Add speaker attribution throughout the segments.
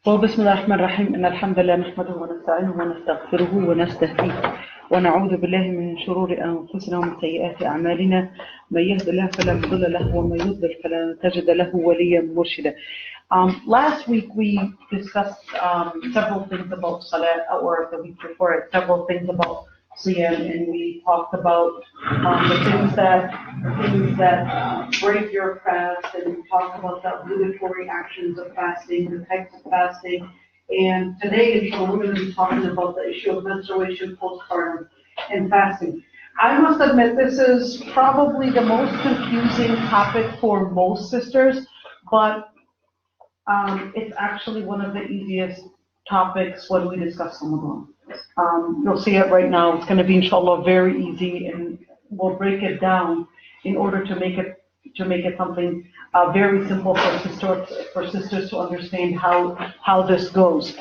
Speaker 1: بسم الله الرحمن الرحيم إن الحمد لله نحمده ونستعينه ونستغفره ونستهديه ونعوذ بالله من شرور أنفسنا ومن سيئات أعمالنا من يهد الله فلا مضل له ومن يضلل فلا تجد له وليا مرشدا. Last week we discussed several things about Salat, or the week before it, several things about Siyam, and we talked about the things that break your fast, and we talked about the obligatory actions of fasting, the types of fasting. And today, inshallah, we're going to be talking about the issue of menstruation, postpartum, and fasting. I must admit, this is probably the most confusing topic for most sisters, but it's actually one of the easiest topics when we discuss Ramadan. You'll see it right now. It's going to be, inshallah, very easy, and we'll break it down in order to make it something very simple for sisters to understand how this goes.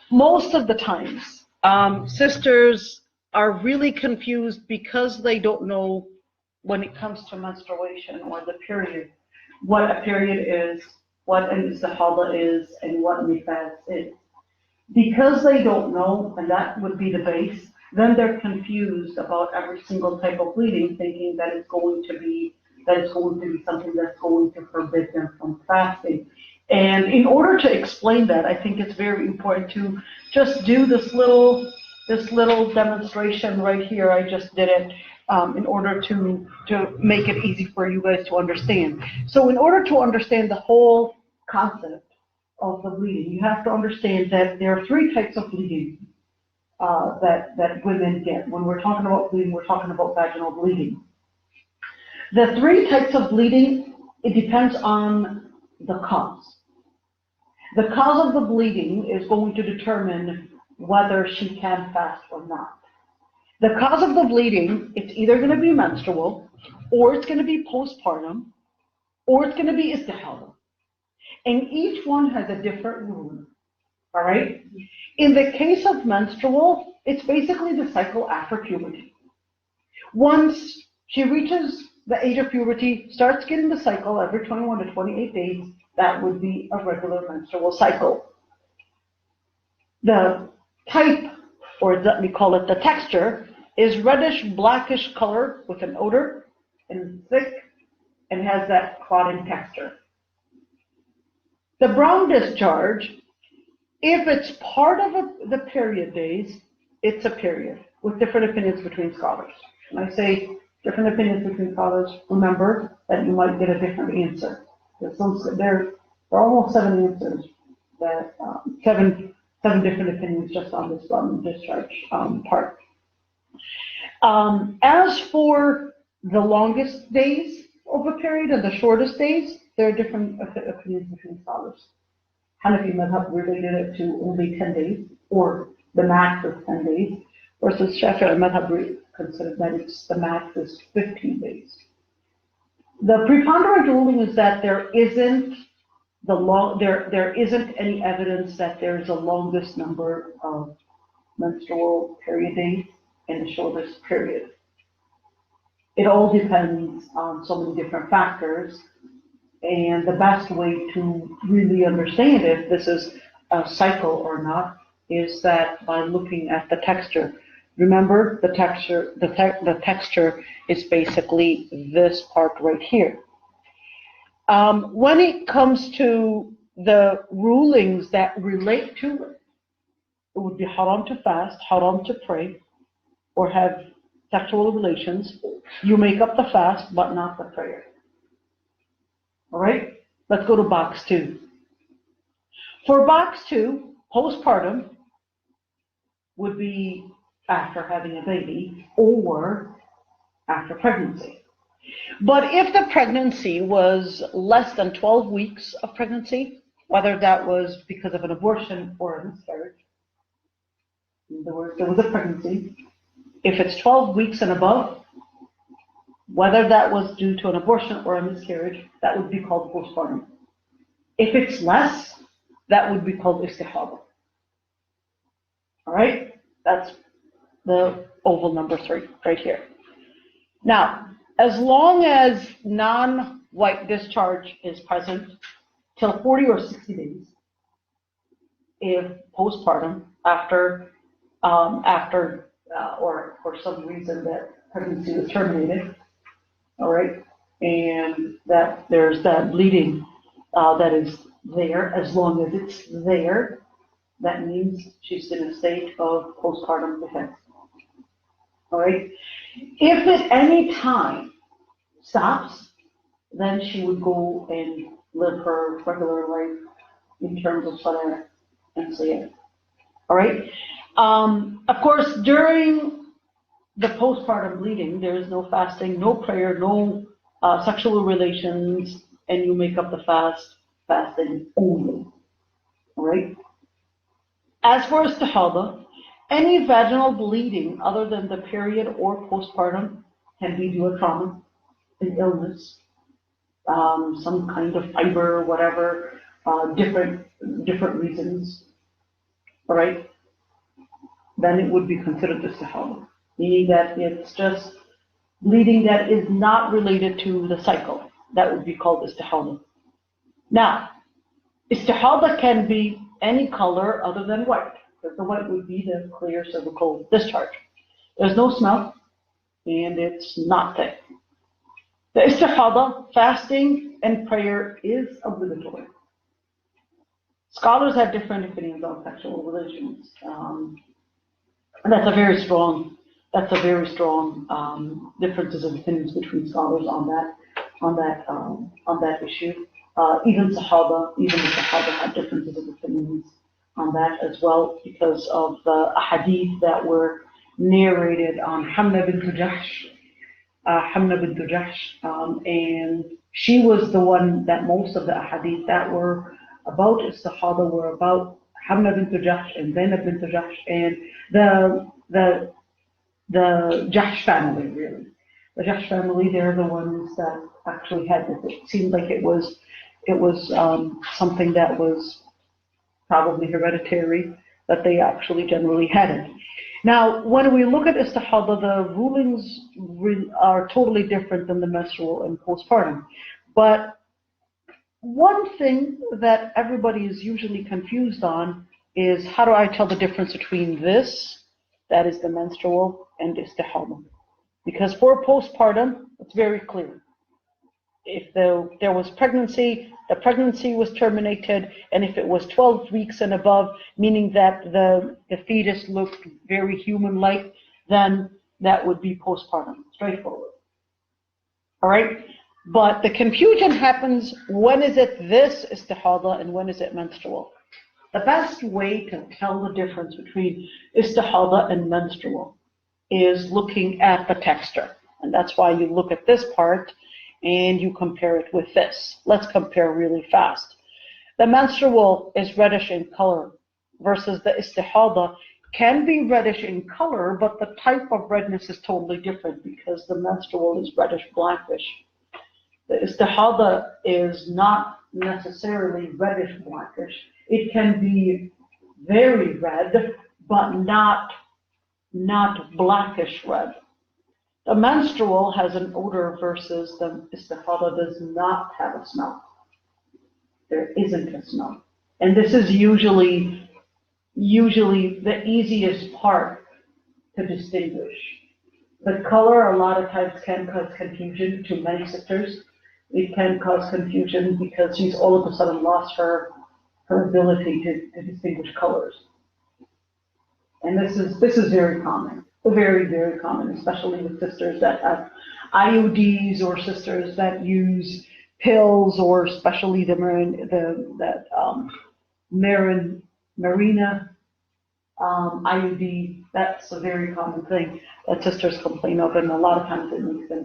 Speaker 1: Most of the times, sisters are really confused because they don't know when it comes to menstruation or the period, what a period is, what an istihada is, and what nifas is. Because they don't know, and that would be the base, then they're confused about every single type of bleeding, thinking that it's going to be something that's going to forbid them from fasting. And in order to explain that, I think it's very important to just do this little demonstration right here. I just did it in order to make it easy for you guys to understand. So in order to understand the whole concept of the bleeding, you have to understand that there are three types of bleeding that women get. When we're talking about bleeding, we're talking about vaginal bleeding. The three types of bleeding, it depends on the cause. The cause of the bleeding is going to determine whether she can fast or not. The cause of the bleeding, it's either going to be menstrual, or it's going to be postpartum, or it's going to be istihada. And each one has a different rule, all right? In the case of menstrual, it's basically the cycle after puberty. Once she reaches the age of puberty, starts getting the cycle every 21 to 28 days, that would be a regular menstrual cycle. The type, or let me call it the texture, is reddish blackish color with an odor and thick and has that clotting texture. The brown discharge, if it's part of the period days, it's a period, with different opinions between scholars. When I say different opinions between scholars, remember that you might get a different answer. There are almost 7 answers, seven different opinions just on this brown discharge part. As for the longest days of a period and the shortest days, there are different opinions between scholars. Hanafi madhab related it to only 10 days, or the max is 10 days, versus Shafi'i madhab considered that the max is 15 days. The preponderant ruling is that there isn't any evidence that there is a longest number of menstrual period days and the shortest period. It all depends on so many different factors. And the best way to really understand if this is a cycle or not is that by looking at the texture. Remember, the texture is basically this part right here. When it comes to the rulings that relate to it, it would be haram to fast, haram to pray, or have sexual relations. You make up the fast, but not the prayer. All right, let's go to box 2. For box 2, postpartum would be after having a baby or after pregnancy. But if the pregnancy was less than 12 weeks of pregnancy, whether that was because of an abortion or a miscarriage, in other words, there was a pregnancy, if it's 12 weeks and above, whether that was due to an abortion or a miscarriage, that would be called postpartum. If it's less, that would be called istihada. All right? That's the oval number 3 right here. Now, as long as non-white discharge is present till 40 or 60 days, if postpartum, or for some reason that pregnancy was terminated, all right, and that there's that bleeding that is there, as long as it's there, that means she's in a state of postpartum defense. All right. If at any time stops, then she would go and live her regular life in terms of salah and siyam. All right. Of course, during the postpartum bleeding, there is no fasting, no prayer, no sexual relations, and you make up the fasting only. All right. As for istihada, any vaginal bleeding other than the period or postpartum can be due to trauma, an illness, some kind of fiber, whatever, different reasons. All right. Then it would be considered istihada, meaning that it's just bleeding that is not related to the cycle. That would be called istihada. Now, istihada can be any color other than white, because the white would be the clear cervical discharge. There's no smell, and it's not thick. The istihada, fasting and prayer, is obligatory. Scholars have different opinions on sexual relations. And that's a very strong differences of opinions between scholars on that issue. Even the Sahaba had differences of opinions on that as well, because of the ahadith that were narrated on Hamna bint Jahsh, and she was the one that most of the ahadith that were about istihada were about Hamna bint Jahsh and Zainab bint Jahsh and the Jahsh family, really. The Jahsh family, they're the ones that actually had this. It seemed like it was something that was probably hereditary, that they actually generally had it. Now, when we look at istihada, the rulings are totally different than the menstrual and postpartum. But one thing that everybody is usually confused on is, how do I tell the difference between this, that is the menstrual, and istihada? Because for postpartum, it's very clear. If there was pregnancy, the pregnancy was terminated, and if it was 12 weeks and above, meaning that the fetus looked very human-like, then that would be postpartum, straightforward. All right? But the confusion happens, when is it this istihada and when is it menstrual? The best way to tell the difference between istihada and menstrual is looking at the texture. And that's why you look at this part and you compare it with this. Let's compare really fast. The menstrual is reddish in color versus the istihada can be reddish in color, but the type of redness is totally different because the menstrual is reddish blackish. The istihada is not necessarily reddish blackish. It can be very red, but not blackish red. The menstrual has an odor versus the istihada does not have a smell. There isn't a smell. And this is usually the easiest part to distinguish. The color a lot of times can cause confusion to many sisters. It can cause confusion because she's all of a sudden lost her ability to distinguish colors. And this is very common. Very, very common, especially with sisters that have IUDs or sisters that use pills, or especially the Marina IUD. That's a very common thing that sisters complain of, and a lot of times it makes them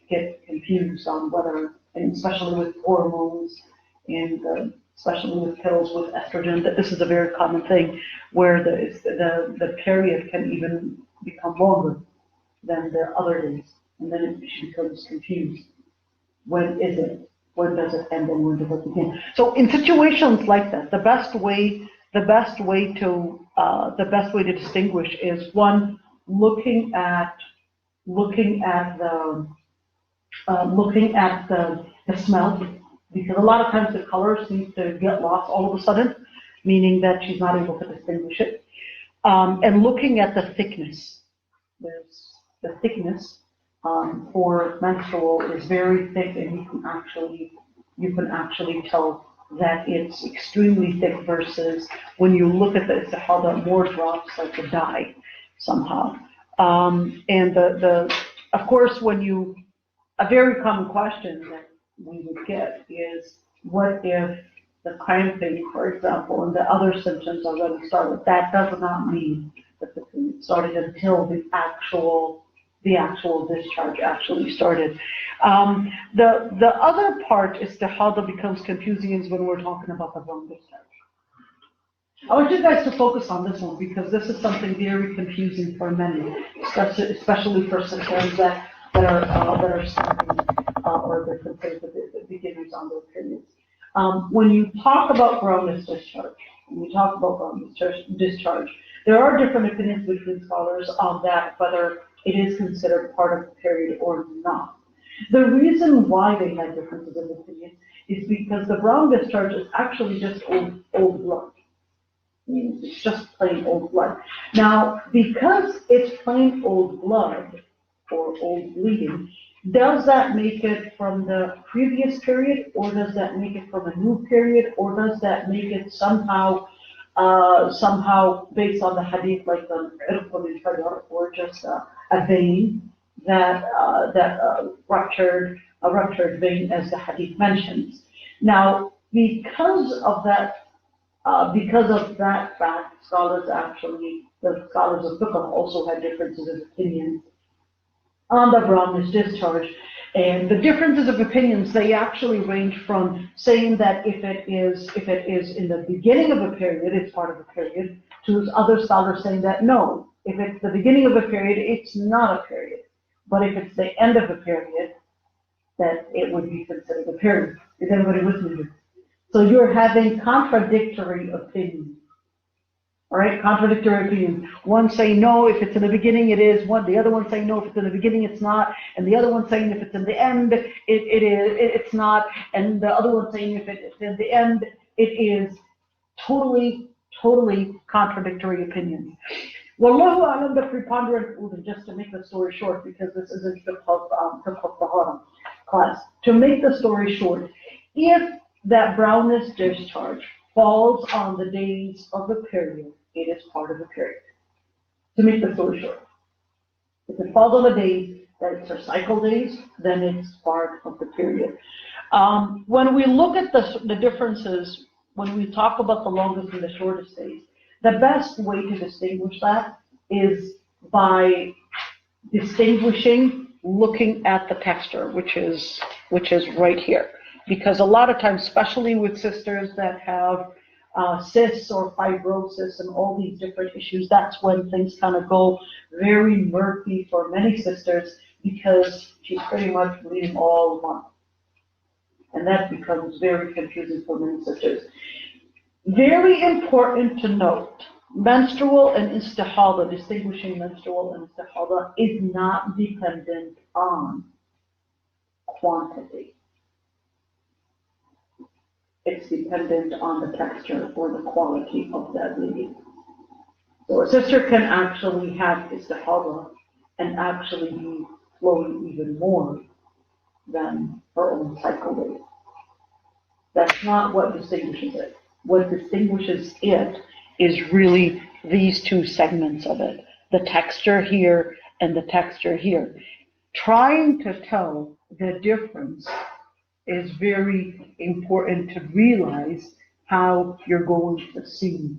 Speaker 1: get confused on whether, and especially with hormones and especially with pills with estrogen, that this is a very common thing where the period can even become longer than the other days, and then she becomes confused. When is it? When does it end, and when does it begin? So in situations like that, the best way to distinguish is, one, looking at the smell, because a lot of times the color seems to get lost all of a sudden. meaning that she's not able to distinguish it. And looking at the thickness. The thickness for menstrual is very thick, and you can actually tell that it's extremely thick versus when you look at the istihada, more drops like a dye somehow. And of course, a very common question that we would get is, what if the cramping, for example, and the other symptoms already started? That does not mean that the period started until the actual discharge actually started. The other part istihada becomes confusing is when we're talking about the wrong discharge. I want you guys to focus on this one because this is something very confusing for many, especially for sisters that are starting or the beginners on those periods. When you talk about groundless discharge, there are different opinions between scholars on that, whether it is considered part of the period or not. The reason why they had differences in opinion is because the brown discharge is actually just old blood. It's just plain old blood. Now, because it's plain old blood or old bleeding, does that make it from the previous period, or does that make it from a new period, or does that make it somehow based on the hadith, like the or just a vein that ruptured vein, as the hadith mentions. Now, because of that fact, the scholars of fiqh also had differences of opinions on the brownish discharge. And the differences of opinions, they actually range from saying that if it is in the beginning of a period, it's part of a period, to other scholars saying that no, if it's the beginning of a period, it's not a period. But if it's the end of a period, that it would be considered a period. Is everybody with me here? So you're having contradictory opinions. All right, contradictory opinions. One saying no, if it's in the beginning it is. The other one saying no, if it's in the beginning it's not. And the other one saying if it's in the end it's not. And the other one saying if it's in the end it is. Totally contradictory opinions. Wallahu a'lam, the preponderant, just to make the story short, because this isn't the Tahara class. To make the story short, if that brownness discharge falls on the days of the period, it is part of the period. To make the story short, if it falls on the days that it's her cycle days, then it's part of the period. When we look at the differences, when we talk about the longest and the shortest days, the best way to distinguish that is by looking at the texture, which is right here. Because a lot of times, especially with sisters that have cysts or fibrosis and all these different issues, that's when things kind of go very murky for many sisters, because she's pretty much bleeding all month. And that becomes very confusing for many sisters. Very important to note, menstrual and istihada, distinguishing menstrual and istihada, is not dependent on quantity. It's dependent on the texture or the quality of that bleeding. So a sister can actually have istihada and actually be flowing even more than her own cycle days. That's not what distinguishes it. What distinguishes it is really these two segments of it, the texture here and the texture here. Trying to tell the difference is very important to realize how you're going to see,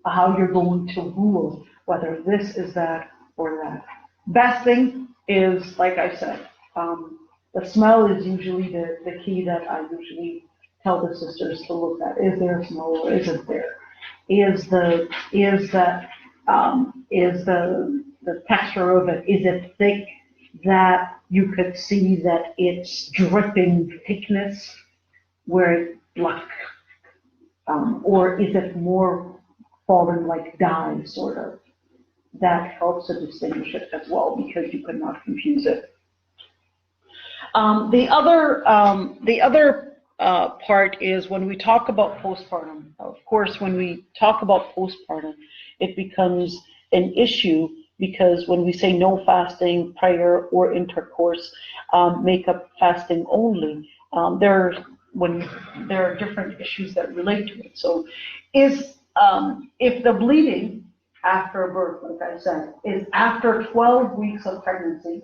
Speaker 1: how you're going to rule whether this is that or that. Best thing is, like I said, the smell is usually the key that I usually tell the sisters to look at. Is there a smell or isn't there? Is the texture of it, is it thick that you could see that it's dripping thickness where it's like, or is it more falling like dye, sort of? That helps to distinguish it as well, because you cannot confuse it. The other part is when we talk about postpartum. Of course, when we talk about postpartum, it becomes an issue because when we say no fasting, prayer, or intercourse, make up fasting only, there are different issues that relate to it. So, if the bleeding after birth, like I said, is after 12 weeks of pregnancy,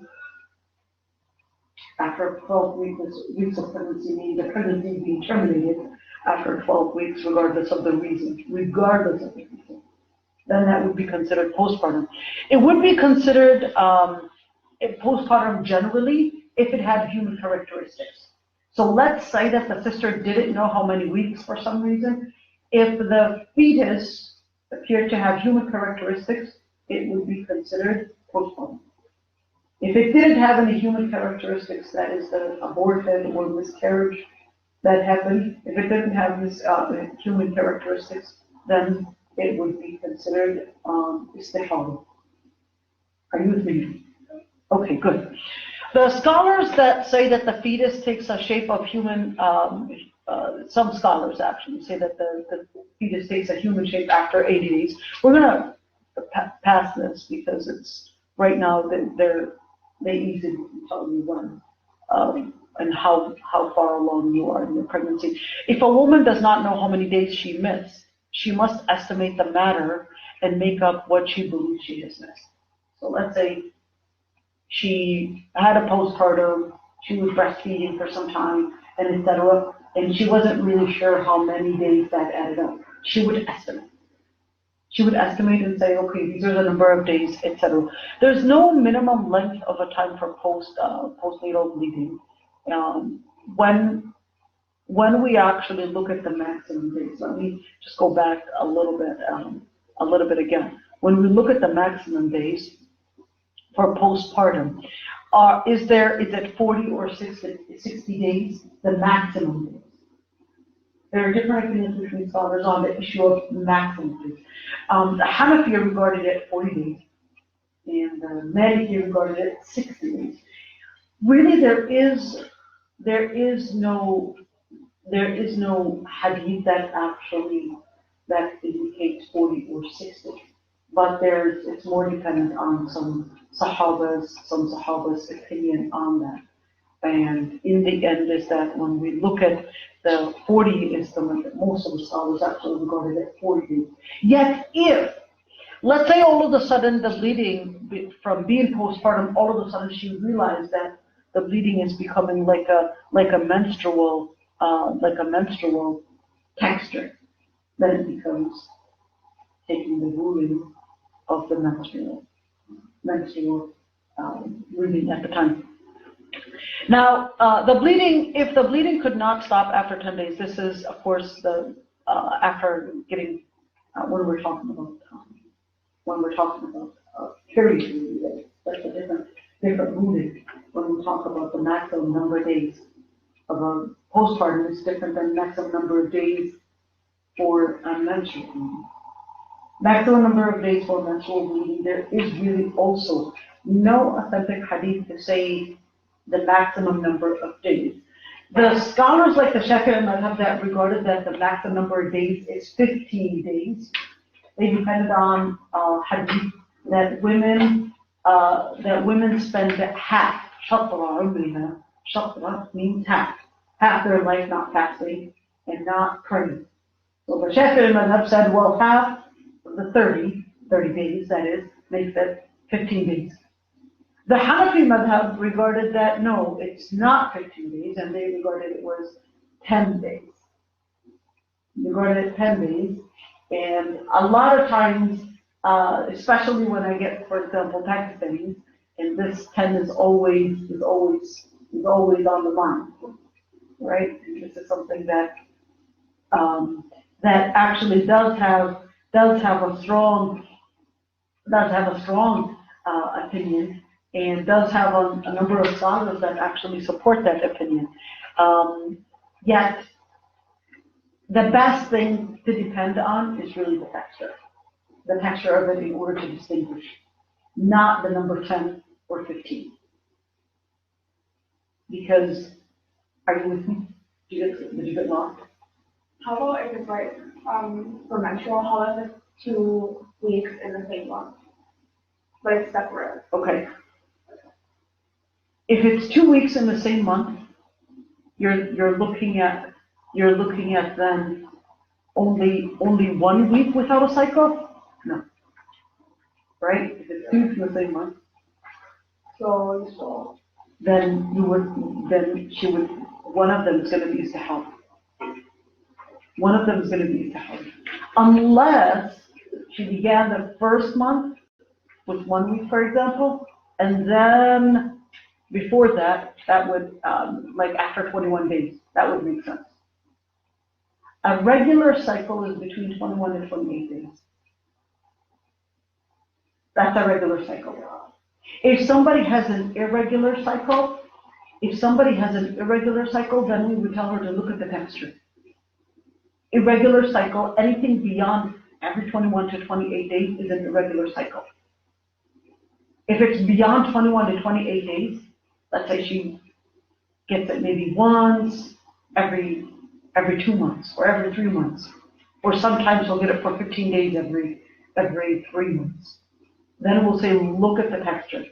Speaker 1: after 12 weeks of pregnancy, meaning the pregnancy being terminated after 12 weeks, regardless of the reason, then that would be considered postpartum. It would be considered postpartum generally if it had human characteristics. So let's say that the sister didn't know how many weeks for some reason. If the fetus appeared to have human characteristics, it would be considered postpartum. If it didn't have any human characteristics, that is the abortion or miscarriage that happened, if it didn't have this human characteristics, then it would be considered istihada. Are you with me? Okay, good. The scholars that say that the fetus takes a shape of human, some scholars actually say that the fetus takes a human shape after 80 days. We're going to pass this because it's right now they easily tell you when and how far along you are in your pregnancy. If a woman does not know how many days she missed, she must estimate the matter and make up what she believes she has missed. So let's say she had a postpartum, she was breastfeeding for some time, and etc., and she wasn't really sure how many days that added up. She would estimate. She would estimate and say, okay, these are the number of days, etc. There's no minimum length of a time for postnatal bleeding. When we actually look at the maximum days, let me just go back a little bit again. When we look at the maximum days for postpartum, is it 40 or 60 days? The maximum days. There are different opinions between scholars on the issue of maximum days. The Hanafi regarded it 40 days, and the Maliki regarded it 60 days. Really, there is no hadith that indicates 40 or 60, but it's more dependent on some Sahabas' opinion on that. And in the end is that when we look at the 40 is the one that most of the scholars actually regarded at 40 days. Yet if, let's say all of a sudden the bleeding from being postpartum, all of a sudden she realized that the bleeding is becoming like a menstrual texture, then it becomes taking the ruling of the menstrual bleeding at the time. Now, if the bleeding could not stop after 10 days, this is, of course, after getting, when we're talking about period, that's a different ruling. When we talk about the maximum number of days of a postpartum, it's different than maximum number of days for a menstrual bleeding. Maximum number of days for menstrual bleeding, there is really also no authentic hadith to say the maximum number of days. The scholars like the Shafi'i madhab that regarded that the maximum number of days is 15 days. They depended on hadith that women spend half, shatra means half their life not fasting and not praying. So the Shafi'i madhab said, well, half of the 30 days, that is, makes it 15 days. The Hanafi madhab regarded that, no, it's not 15 days, and they regarded it was 10 days. They regarded it 10 days, and a lot of times, especially when I get, for example, Pakistanis, and this 10 is always on the mind, right? And this is something that that actually does have a strong opinion. And does have a number of scholars that actually support that opinion. Yet, the best thing to depend on is really the texture of it in order to distinguish, not the number 10 or 15. Because, are you with me? Did you get lost?
Speaker 2: How about if it's like for menstrual, how if it's 2 weeks in the same month, but it's separate?
Speaker 1: Okay. If it's 2 weeks in the same month, you're looking at then only 1 week without a cycle? No. Right? If it's 2 weeks in the same month,
Speaker 2: So
Speaker 1: then one of them is going to be istihab. One of them is going to be istihab. Unless she began the first month with 1 week, for example, and then before that would, like after 21 days, that would make sense. A regular cycle is between 21 and 28 days. That's a regular cycle. If somebody has an irregular cycle, then we would tell her to look at the texture. Irregular cycle, anything beyond every 21 to 28 days is an irregular cycle. If it's beyond 21 to 28 days, let's say she gets it maybe once every 2 months or every 3 months, or sometimes she'll get it for 15 days every 3 months. Then we'll say, look at the texture.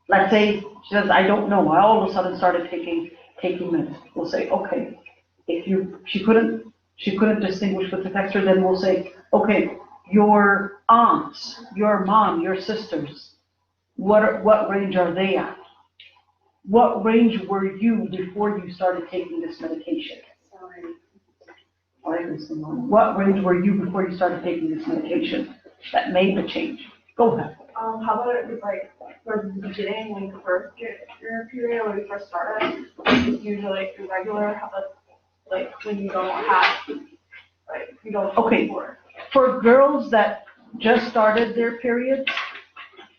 Speaker 1: Let's say she says, I don't know, I all of a sudden started taking meds. We'll say, okay, she couldn't distinguish with the texture, then we'll say, okay, your aunts, your mom, your sisters, what range are they at? What range were you before you started taking this medication? What range were you before you started taking this medication that made the change? Go ahead.
Speaker 2: How about it was like for the beginning when you first get your period, when you first started, it's usually irregular. How about like when you don't have, like you don't.
Speaker 1: Okay. For girls that just started their period,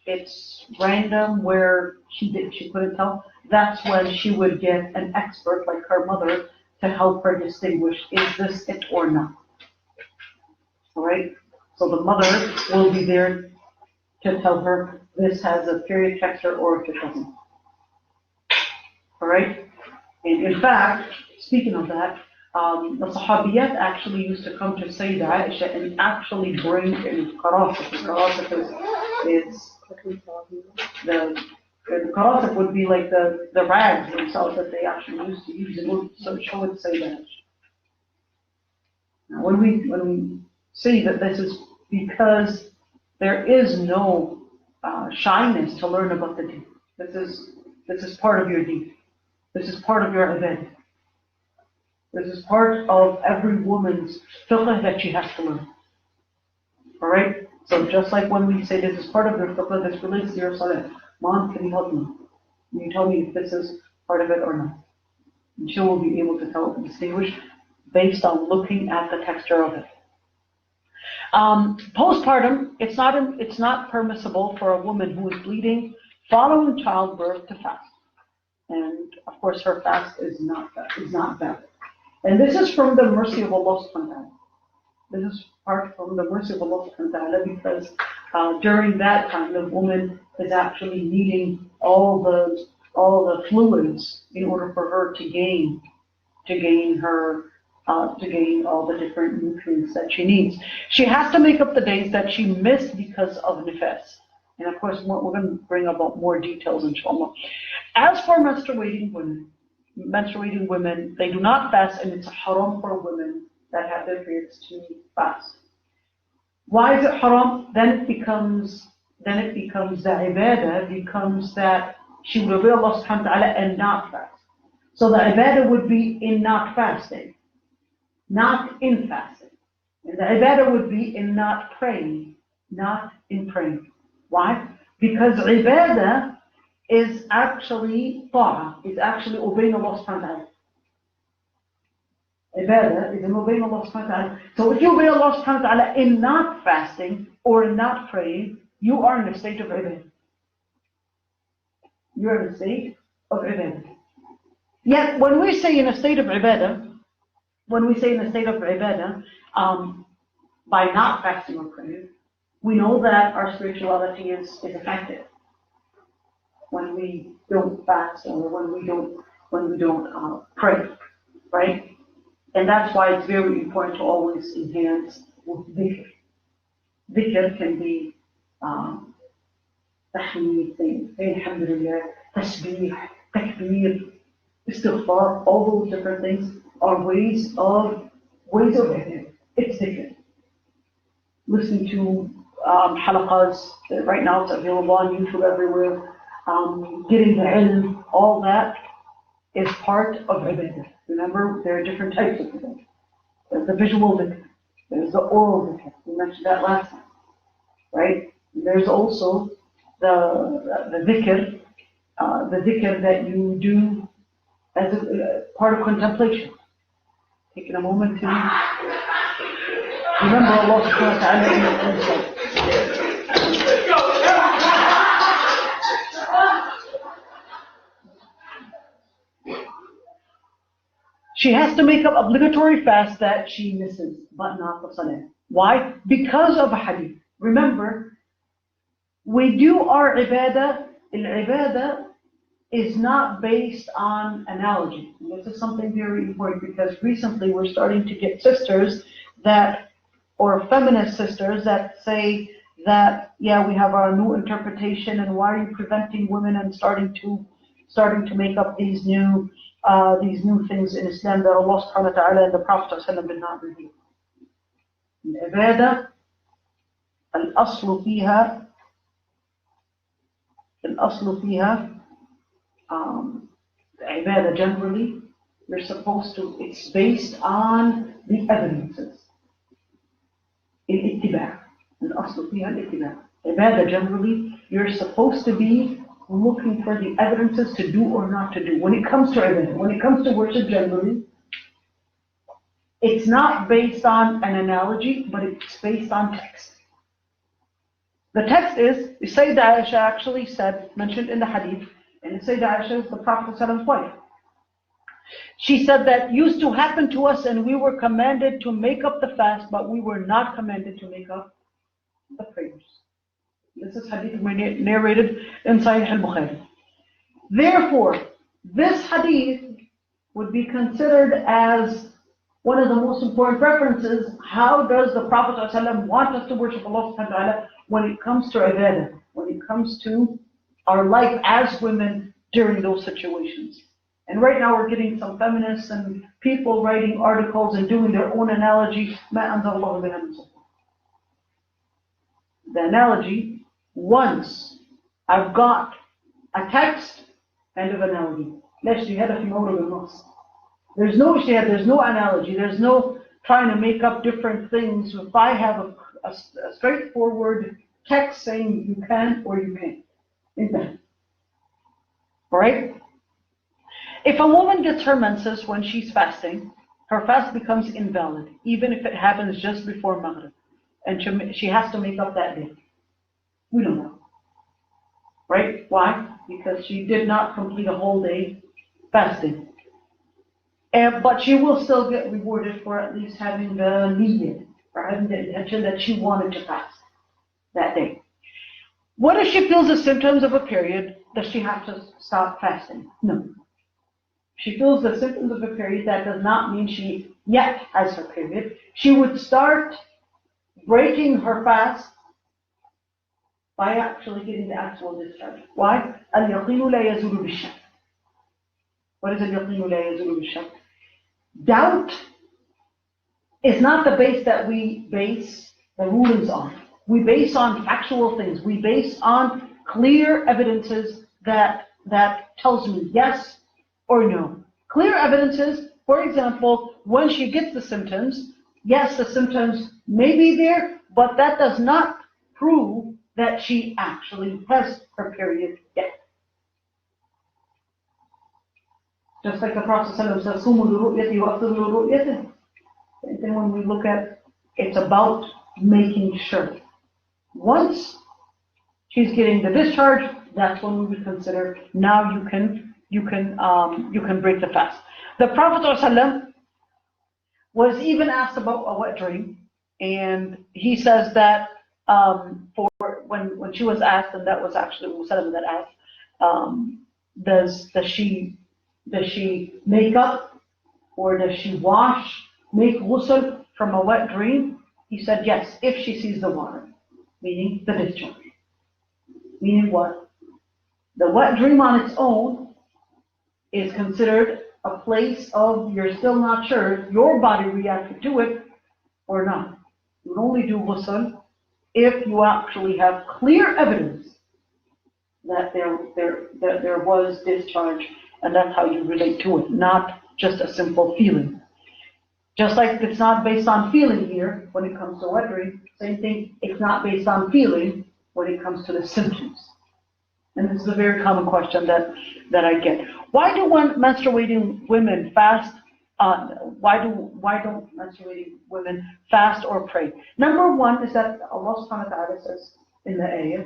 Speaker 1: it's random where she couldn't tell. That's when she would get an expert like her mother to help her distinguish, is this it or not? All right? So the mother will be there to tell her this has a period texture or if it doesn't. All right? And in fact, speaking of that, the Sahabiyat actually used to come to Sayyidah Aysha and actually bring in qarasif. The qarasif would be like the rags themselves that they actually used to use in order to show it Sayyidah Aysha. Now when we say that this is because there is no shyness to learn about the deen. This is part of your deen. This is part of your ibadah. This is part of every woman's fiqh that she has to learn. All right? So just like when we say this is part of your fiqh, this relates to your salah. Mom, can you help me? Can you tell me if this is part of it or not? And she will be able to distinguish based on looking at the texture of it. Postpartum, it's not permissible for a woman who is bleeding following childbirth to fast. And of course her fast is not valid. And this is from the mercy of Allah subhanahu wa ta'ala. This is part from the mercy of Allah subhanahu wa ta'ala because during that time the woman is actually needing all the fluids in order for her to gain all the different nutrients that she needs. She has to make up the days that she missed because of nifas. And of course we're going to bring about more details inshallah. As for menstruating women, they do not fast, and it's a haram for women that have their periods to fast. Why is it haram? Then it becomes the ibadah becomes that she would obey Allah subhanahu wa ta'ala and not fast. So the ibadah would be in not fasting, not in fasting. And the ibadah would be in not praying, not in praying. Why? Because ibadah is actually ta'ah, is actually obeying Allah subhanahu wa ta'ala. Ibadah is in obeying Allah subhanahu wa ta'ala. So if you obey Allah subhanahu wa ta'ala in not fasting or in not praying, you are in a state of ibadah. You are in a state of ibadah. Yet when we say in a state of ibadah, by not fasting or praying, we know that our spirituality is affected. When we don't fast or when we don't when we don't pray, right? And that's why it's very important to always enhance with dhikr. Dhikr can be tahmeed, saying alhamdulillah, tasbih, takbir, istighfar, all those different things are ways of it. It's dhikr. Listening to halaqas, right now it's available on YouTube everywhere. Getting the ilm, all that is part of ibadah. Remember, there are different types of ibadah. There's the visual dhikr, there's the oral dhikr. We mentioned that last time, right? There's also the dhikr that you do as a part of contemplation. Taking a moment to remember Allah subhanahu wa ta'ala in your own self. She has to make up obligatory fast that she misses, but not the salah. Why? Because of a hadith. Remember, we do our ibadah. Al-ibadah is not based on analogy. And this is something very important because recently we're starting to get sisters that, or feminist sisters that say that, yeah, we have our new interpretation, and why are you preventing women and starting to make up these new things in Islam that Allah subhanahu wa ta'ala and the Prophet did not reveal. العبادة الأصل فيها عبادة generally, you're supposed to, it's based on the evidences. الاتباع الأصل فيها الاتباع. عبادة generally, you're supposed to be looking for the evidences to do or not to do. When it comes to ibadah, when it comes to worship generally, it's not based on an analogy, but it's based on text. The text is, Sayyidah Aysha actually said, mentioned in the hadith, and Sayyidah Aysha is the Prophet's wife. She said that used to happen to us, and we were commanded to make up the fast, but we were not commanded to make up the prayers. This is hadith narrated in Sahih al-Bukhari. Therefore, this hadith would be considered as one of the most important references. How does the Prophet ﷺ want us to worship Allah subhanahu wa ta'ala when it comes to ibadah, when it comes to our life as women during those situations? And right now we're getting some feminists and people writing articles and doing their own analogy. The analogy, once I've got a text, end of analogy. There's no ijtihad, there's no analogy, there's no trying to make up different things. If I have a straightforward text saying you can or you can't. Alright? If a woman gets her menses when she's fasting, her fast becomes invalid, even if it happens just before Maghrib. And she has to make up that day. We don't know. Right? Why? Because she did not complete a whole day fasting. But she will still get rewarded for at least having the niyyah, or having the intention that she wanted to fast that day. What if she feels the symptoms of a period? Does she have to stop fasting? No. She feels the symptoms of a period, that does not mean she yet has her period. She would start breaking her fast by actually getting the actual discharge. Why? Al-yaqinu la yazulu bishak. What is al-yaqinu la yazulu bishak? Doubt is not the base that we base the rulings on. We base on factual things. We base on clear evidences that tells me yes or no. Clear evidences, for example, when she gets the symptoms, yes, the symptoms may be there, but that does not prove that she actually has her period yet. Just like the Prophet ﷺ says, "Sumu li-ru'yati wa aftiru li-ru'yati." And then when we look at, it's about making sure. Once she's getting the discharge, that's when we would consider now you can break the fast. The Prophet ﷺ was even asked about a wet dream, and he says that for when she was asked, and that was actually Wazwaz that asked, does she Does she make up or does she wash, make ghusl from a wet dream? He said yes, if she sees the water, meaning the discharge. Meaning what? The wet dream on its own is considered a place of you're still not sure if your body reacted to it or not. You would only do ghusl if you actually have clear evidence that there was discharge, and that's how you relate to it, not just a simple feeling. Just like it's not based on feeling here when it comes to wet dream, same thing, it's not based on feeling when it comes to the symptoms. And this is a very common question that I get. Why do menstruating women fast? Why don't menstruating women fast or pray? Number one is that Allah subhanahu wa ta'ala says in the ayah,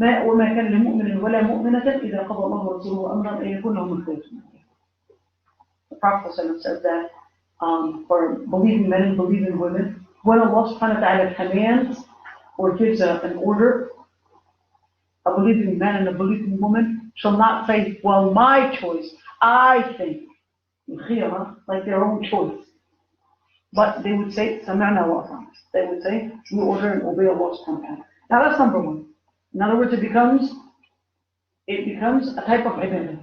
Speaker 1: وما كان لمؤمن ولا مؤمنة إذا قضى الله ورسوله أمرا أن يكون لهم الخير. The Prophet says that for believing men and believing women, when Allah subhanahu wa ta'ala commands or gives an order, a believing man and a believing woman shall not say, well, my choice, I think, like their own choice. But they would say, سمعنا وأطعنا. They would say, we order and obey Allah subhanahu wa ta'ala. Now that's number one. In other words, it becomes a type of ibadah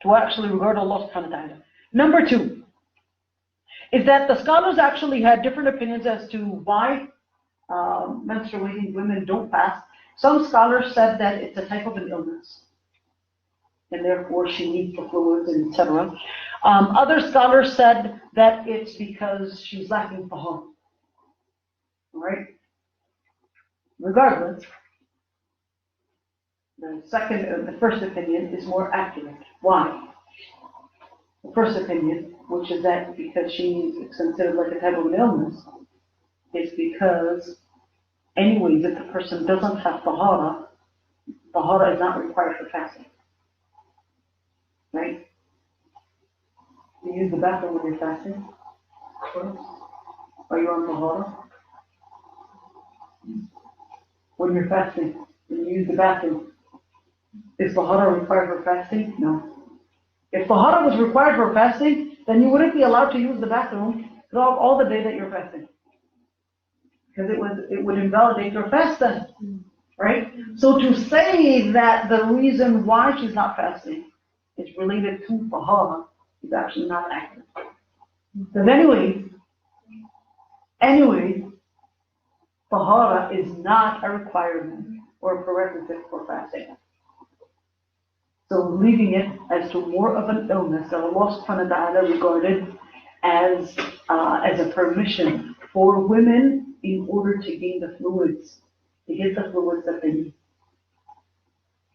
Speaker 1: to actually regard Allah subhanahu wa ta'ala. Number two is that the scholars actually had different opinions as to why menstruating women don't fast. Some scholars said that it's a type of an illness, and therefore she needs the fluids, and etc. Other scholars said that it's because she's lacking tahara. Right? Regardless, the first opinion is more accurate. Why? The first opinion, which is that because she's considered like a type of an illness, is because anyways, if the person doesn't have tahara is not required for fasting. Right? You use the bathroom when you're fasting? Are you on tahara? When you're fasting, when you use the bathroom, is tahara required for fasting? No. If tahara was required for fasting, then you wouldn't be allowed to use the bathroom throughout all the day that you're fasting. Because it would invalidate your fast then, right? So to say that the reason why she's not fasting is related to tahara is actually not accurate. Because anyway, tahara is not a requirement or a prerequisite for fasting. So leaving it as to more of an illness that Allah subhanahu wa ta'ala regarded as a permission for women in order to gain the fluids, to get the fluids that they need.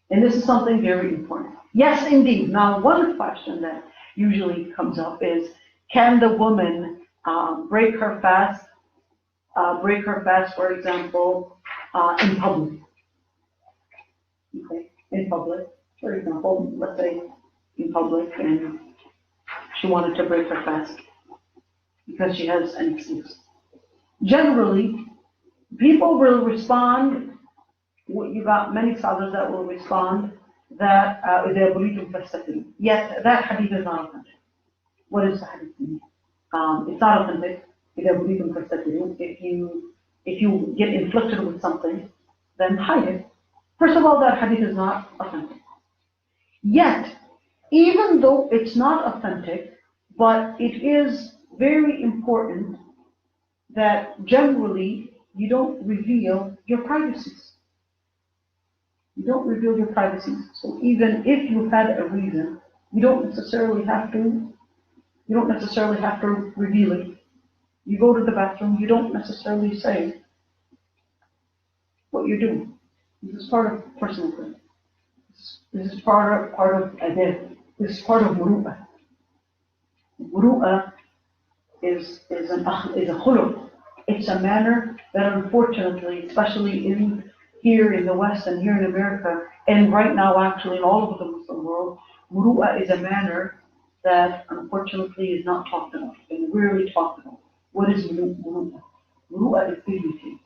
Speaker 1: And this is something very important. Yes, indeed. Now, one question that usually comes up is, can the woman break her fast, for example, in public? Okay, in public. For example, let's say in public and she wanted to break her fast because she has an excuse. Generally, people will respond, you got many scholars that will respond that yet that hadith is not authentic. What is the hadith mean? It's not authentic. If you get inflicted with something, then hide it. First of all, that hadith is not authentic. Yet, even though it's not authentic, but it is very important that generally you don't reveal your privacies. You don't reveal your privacies. So even if you had a reason, you don't necessarily have to reveal it. You go to the bathroom, you don't necessarily say what you're doing. This is part of personal thing. This is part of adab. This is part of muru'ah. Muru'ah is a khuluq. It's a manner that unfortunately, especially here in the West and here in America, and right now actually in all over the Muslim world, muru'ah is a manner that unfortunately is not talked about and rarely talked about. What is muru'ah? Muru'ah is dignity.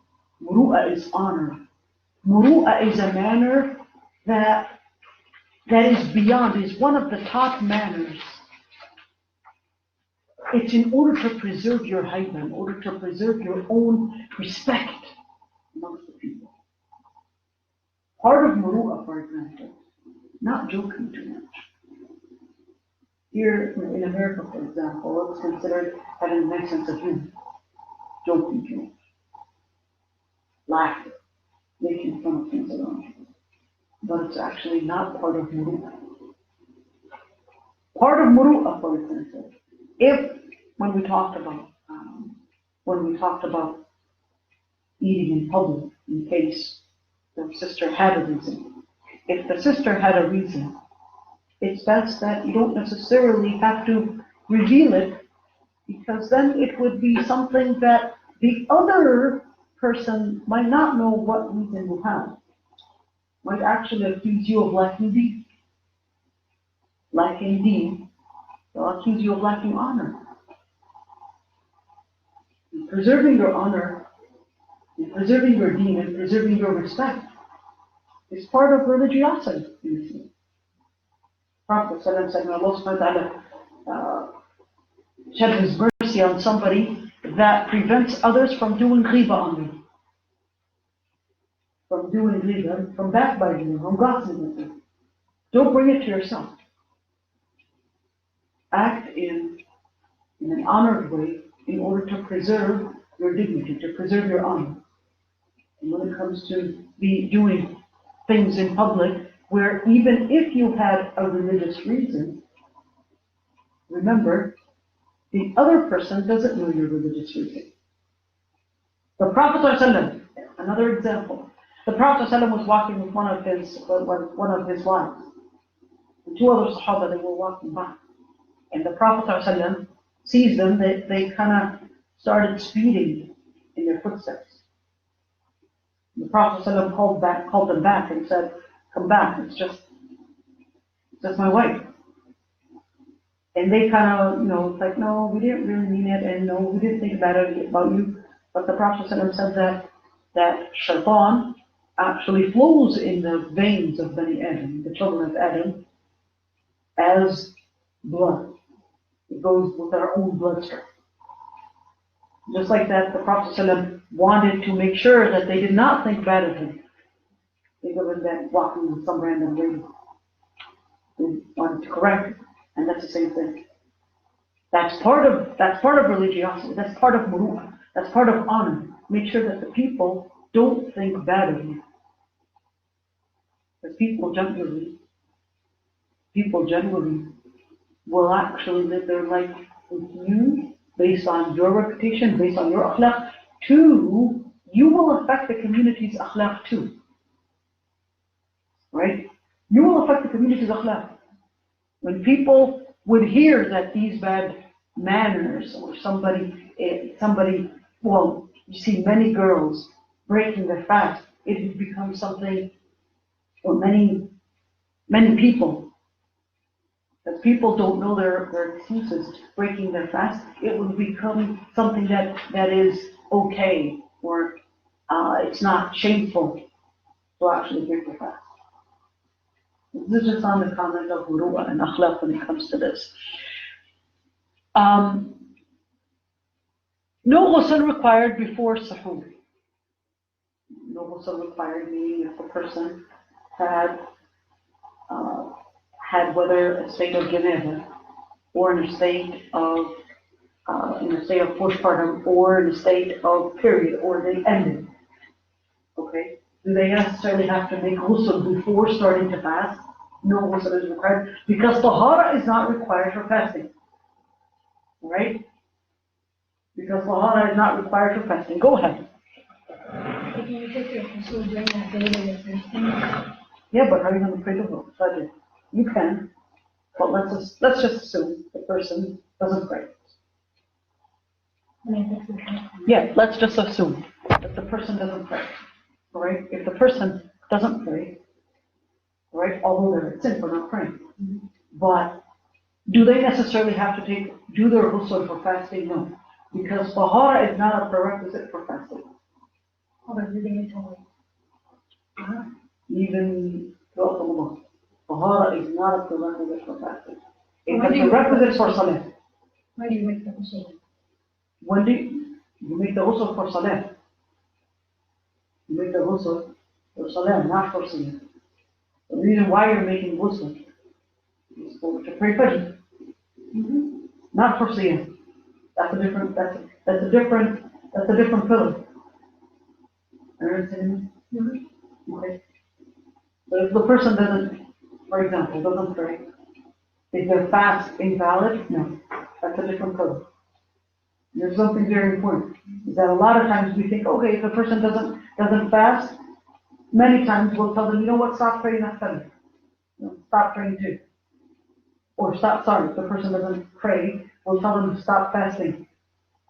Speaker 1: Muru'ah is honor. Muru'ah is a manner that that is beyond, is one of the top manners. It's in order to preserve your haiba, in order to preserve your own respect amongst the people. Part of muru'ah, for example, not joking too much. Here in America, for example, it's considered having a nice sense of humor, joking too much, laughter, making fun of things around you. But it's actually not part of muru'ah. Part of muru'ah, for example, when we talked about eating in public, in case the sister had a reason. If the sister had a reason, it's best that you don't necessarily have to reveal it, because then it would be something that the other person might not know what reason you have. Might actually accuse you of lacking deen. Lacking deen, they'll accuse you of lacking honor. And preserving your honor, and preserving your deen, and preserving your respect is part of religiosity in Islam. Prophet ﷺ said, Allah subhanahu wa ta'ala shed His mercy on somebody that prevents others from doing ghiba on them. From doing ghiba, from backbiting them, from gossiping them. Don't bring it to yourself. Act in an honored way in order to preserve your dignity, to preserve your honor. And when it comes to doing things in public, where even if you had a religious reason, remember, the other person doesn't know your religious reason. The Prophet ﷺ, another example, the Prophet ﷺ was walking with one of his wives, and two other Sahaba, they were walking by. And the Prophet ﷺ sees them, they kind of started speeding in their footsteps. The Prophet ﷺ called them back and said, "Come back, it's just my wife." And they kind of, it's like, "No, we didn't really mean it, and no, we didn't think about you." But the Prophet ﷺ said that shaitan actually flows in the veins of Bani Adam, the children of Adam, as blood. It goes with our own bloodstream. Just like that, the Prophet ﷺ wanted to make sure that they did not think bad of him. Think of him that walking with some random lady. They wanted to correct him, and that's the same thing. That's part of religiosity. That's part of muru'ah. That's part of honor. Make sure that the people don't think bad of you. Because people generally will actually live their life with you based on your reputation, based on your akhlaq. Two, you will affect the community's akhlaq too. Right? You will affect the community's akhlaq. When people would hear that these bad manners, or somebody, well, you see many girls breaking their fast, it would become something for many people. As people don't know their excuses, breaking their fast, it will become something that is okay, or it's not shameful to actually break their fast. This is just on the comment of muru'ah and akhlaq when it comes to this. No ghusl required before suhoor. No ghusl required, meaning if the person had whether a state of janaba, or in a state of postpartum, or in a state of period, or they ended. Okay? Do they necessarily have to make ghusl before starting to fast? No ghusl is required, because tahara is not required for fasting. Right? Because tahara is not required for fasting. Go ahead.
Speaker 2: If you take your ghusl during that day when you're fasting.
Speaker 1: Yeah, but how are you going to pray the Fajr? You can, but let's just assume the person doesn't pray. Yeah, let's just assume that the person doesn't pray. All right? If the person doesn't pray, all right, although they're a sin for not praying, but do they necessarily have to do their ghusl for fasting? No, because tahara is not a prerequisite for fasting. Even throughout the month, tahara tahara is not a prerequisite for fasting. It's a prerequisite for salah.
Speaker 3: Why do you make the ghusl?
Speaker 1: When do you make the ghusl for salah? You make the ghusl for salah, not for salah. The reason why you're making ghusl is to pray fajr, not for salah. That's a different. That's a different pillar. Understand? Okay. But if the person doesn't, for example, doesn't pray, is their fast invalid? No, that's a different pillar. There's something very important, is that a lot of times we think, okay, if the person doesn't fast, many times we'll tell them, you know what, stop praying that Sunday. Stop praying too. Or if the person doesn't pray, we'll tell them to stop fasting.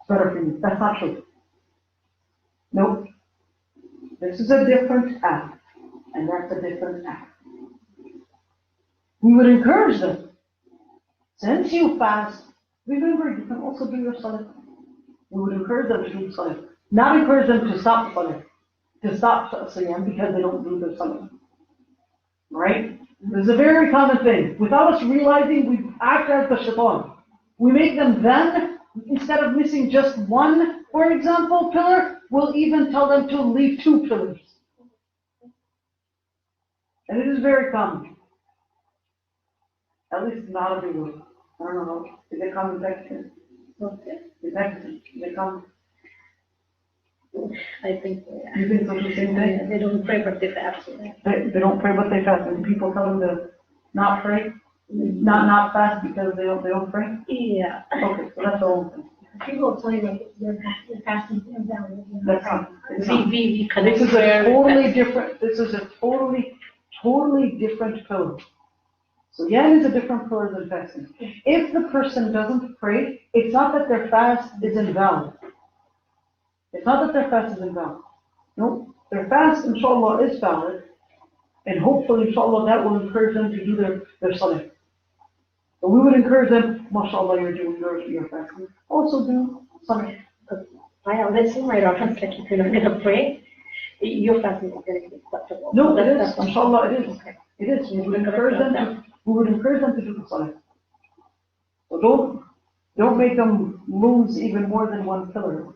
Speaker 1: It's better for you. That's not true. Nope. This is a different act, and that's a different act. We would encourage them. Since you fast, remember you can also do your salah. We would encourage them to do salah. Not encourage them to stop salah. To stop siyam because they don't do their salah. Right? This is a very common thing. Without us realizing, we act as the shaitan. We make them then, instead of missing just one, for example, pillar, we'll even tell them to leave 2 pillars. And it is very common. At least not everywhere. I don't know. Is it common in Pakistan? In Pakistan, is it common?
Speaker 3: I think so, yeah.
Speaker 1: You think so, the same thing?
Speaker 3: They don't pray, but they fast.
Speaker 1: They don't pray, but they fast. And people tell them to not pray, not fast because they don't pray?
Speaker 3: Yeah.
Speaker 1: Okay, so that's the whole thing.
Speaker 3: People tell you like they're fasting invalid.
Speaker 1: That's not. It's not.
Speaker 3: We
Speaker 1: This is a totally different. This is a totally different pillar. So yeah, it is a different pillar than fasting. If the person doesn't pray, it's not that their fast is invalid. It's not that their fast is invalid. No, their fast, inshallah, is valid, and hopefully, inshallah, that will encourage them to do their salah. So we would encourage them, mashallah, you're doing your fasting. Also do salah.
Speaker 3: I always say my reference, like if you're not going to pray, your fasting is going to be acceptable.
Speaker 1: No, it is. Inshallah, it is.
Speaker 3: Okay.
Speaker 1: It is. We would encourage them to do the salah. So don't make them lose even more than one pillar.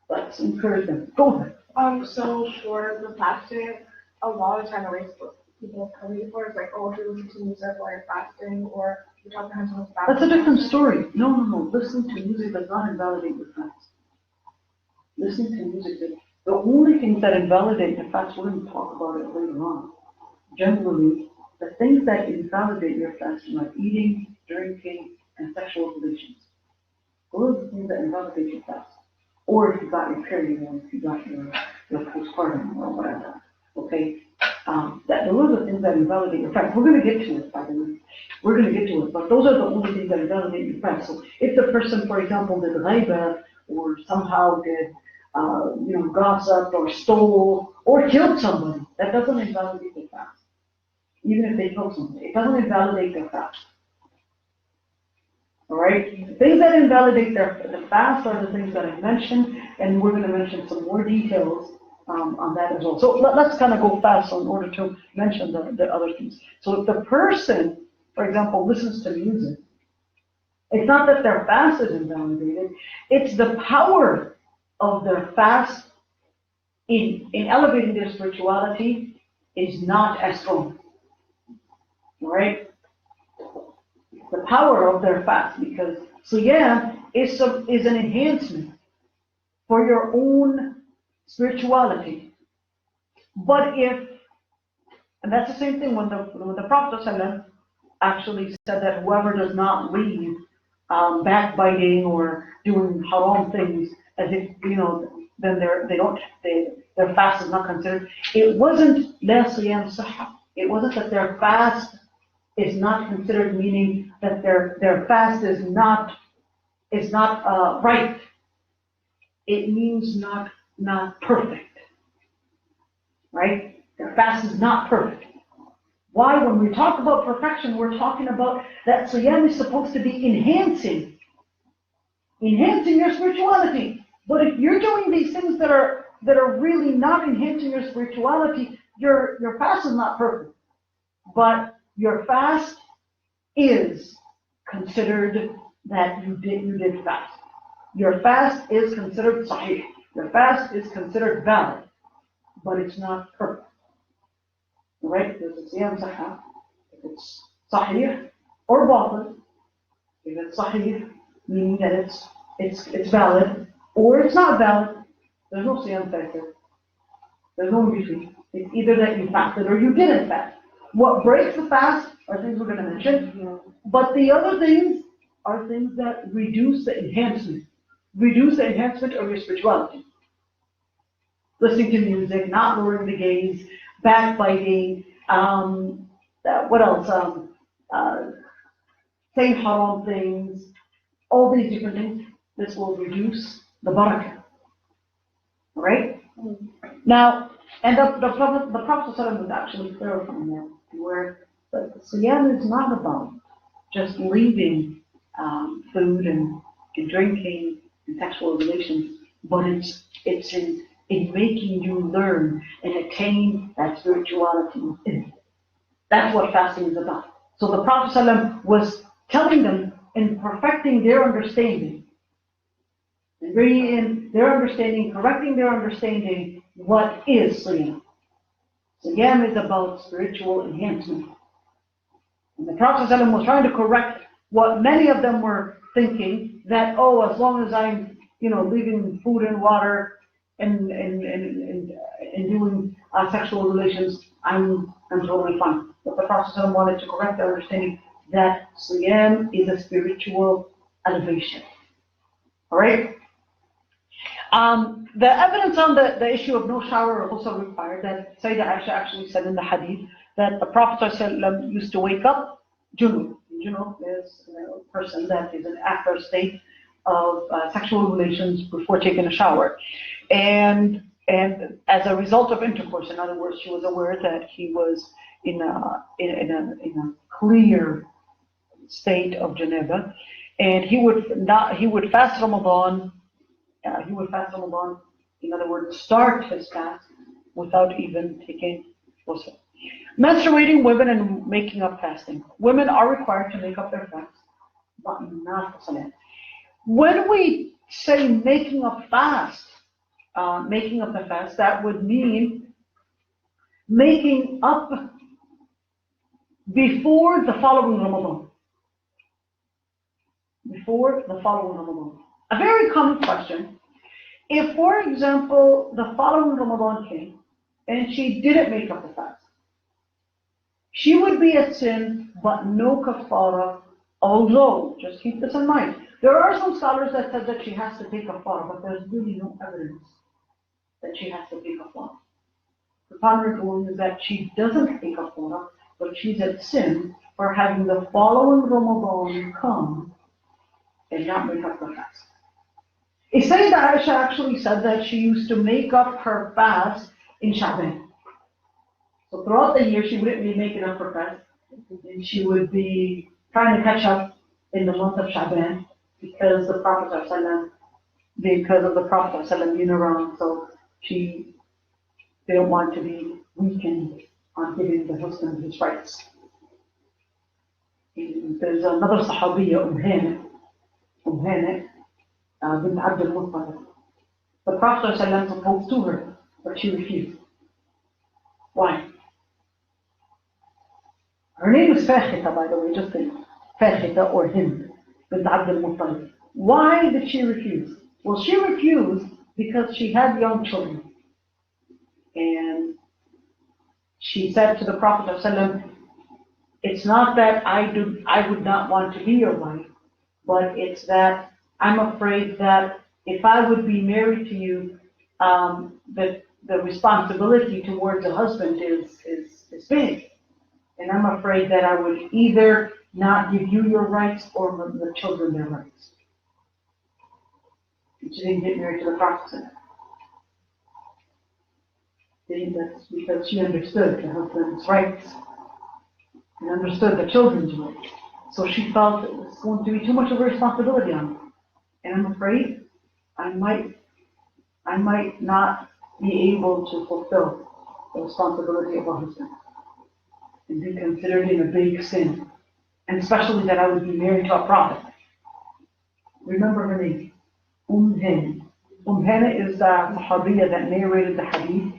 Speaker 1: Let's encourage them. Go ahead.
Speaker 2: So for the fasting, a lot of time at least what people tell me before is like, oh, if you listen to music while you're fasting, or you talk to someone's fasting.
Speaker 1: That's a different story. No. Listening to music does not invalidate your fast. Listening to music, the only things that invalidate the fast, we're going to talk about it later on. Generally, the things that invalidate your fast are like eating, drinking, and sexual relations. Those are the things that invalidate your fast. Or if you got your period, or if you got your postpartum, or whatever. Okay? Those are the things that invalidate your fast. We're going to get to it, by the way. We're going to get to it, but those are the only things that invalidate your fast. So if the person, for example, did ghaiba, or somehow did, gossip, or stole, or killed somebody, that doesn't invalidate their fast. Even if they killed somebody, it doesn't invalidate their fast. All right? The things that invalidate the fast are the things that I mentioned, and we're going to mention some more details on that as well. So let's kind of go fast in order to mention the other things. So if the person, for example, listens to music, it's not that their fast is invalidated, it's the power of their fast in elevating their spirituality is not as strong. All right? The power of their fast, because siyam is an enhancement for your own spirituality. But and that's the same thing when the Prophet ﷺ actually said that whoever does not leave backbiting or doing haram things, as if then their fast is not considered. It wasn't la siyam sahha. It wasn't that their fast is not considered, meaning that their fast is not right. It means not perfect, right? Their fast is not perfect. Why? When we talk about perfection, we're talking about that siyam is supposed to be enhancing your spirituality. But if you're doing these things that are really not enhancing your spirituality, your fast is not perfect. but your fast is considered that you did fast. Your fast is considered sahih. Your fast is considered valid, but it's not perfect. Right? There's a siyam sahih. If it's sahih or batil, if it's sahih, meaning that it's valid, or it's not valid, there's no siyam factor. There's no in between. It's either that you fasted or you didn't fast. What breaks the fast are things we're going to mention, but the other things are things that reduce the enhancement of your spirituality. Listening to music, not lowering the gaze, backbiting, what else? Saying haram things, all these different things. This will reduce the barakah. Right? Now, and the Prophet was actually clarifying that, where the siyam is not about just leaving food and drinking and sexual relations, but it's in making you learn and attain that spirituality within. That's what fasting is about. So the Prophet ﷺ was telling them in perfecting their understanding, and bringing in their understanding, correcting their understanding, what is siyam. Siyam is about spiritual enhancement. And the Prophet ﷺ was trying to correct what many of them were thinking, that, as long as I'm, leaving food and water and doing sexual relations, I'm totally fine. But the Prophet ﷺ wanted to correct their understanding that siyam is a spiritual elevation. All right? The evidence on the issue of no shower or ghusl required, that Sayyidah Aysha actually said in the hadith that the Prophet ﷺ used to wake up junub. Junub is a person that is in after state of sexual relations before taking a shower. And as a result of intercourse, in other words, she was aware that he was in a clear state of janaba, and he would fast Ramadan. He would fast Ramadan, in other words, start his fast without even taking ghusl. Menstruating women and making up fasting. Women are required to make up their fast, but not salat. When we say making up the fast, that would mean making up before the following Ramadan. Before the following Ramadan. A very common question. If, for example, the following Ramadan came and she didn't make up the fast, she would be at sin, but no kafara. Although, just keep this in mind, there are some scholars that said that she has to take kafara, but there's really no evidence that she has to take kafara. The primary ruling is that she doesn't take kafara, but she's at sin for having the following Ramadan come and not make up the fast. Sayyidah Aysha actually said that she used to make up her fast in Sha'ban. So throughout the year, she wouldn't be making up her fast, and she would be trying to catch up in the month of Sha'ban because of the Prophet ﷺ being around. So she didn't want to be weakened on giving the husband his rights. And there's another Sahabiya, Hana, bint Abd al-Muttalib. The Prophet ﷺ proposed to her, but she refused. Why? Her name is Fakhita, by the way, just think. Fakhita or Hind, bint Abd al-Muttalib. Why did she refuse? Well, she refused because she had young children. And she said to the Prophet ﷺ, it's not that I would not want to be your wife, but it's that I'm afraid that if I would be married to you, the responsibility towards a husband is big. And I'm afraid that I would either not give you your rights or the children their rights. And she didn't get married to the Prophet. That's because she understood the husband's rights and understood the children's rights. So she felt it was going to be too much of a responsibility on her. And I'm afraid I might not be able to fulfill the responsibility of a husband. and be considered in a big sin. And especially that I would be married to a prophet. Remember her name, Hana. Hana is the Sahabiya that narrated the hadith.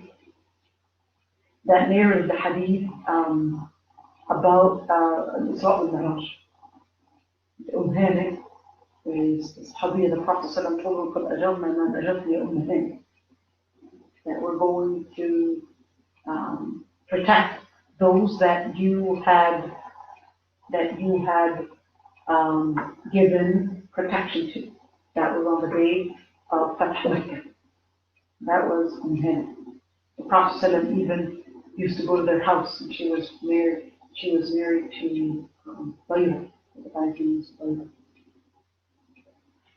Speaker 1: About Isra al-Mi'raj. Hana is the Sahabiya the Prophet ﷺ told her, قَدْ أَجَرْنَا مَنْ أَجَرْتِ Hana. That we're going to protect those that you had given protection to. That was on the day of Fath Makkah. That was Hana. The Prophet ﷺ even used to go to their house, and she was married to Layla, the guy's name is Layla.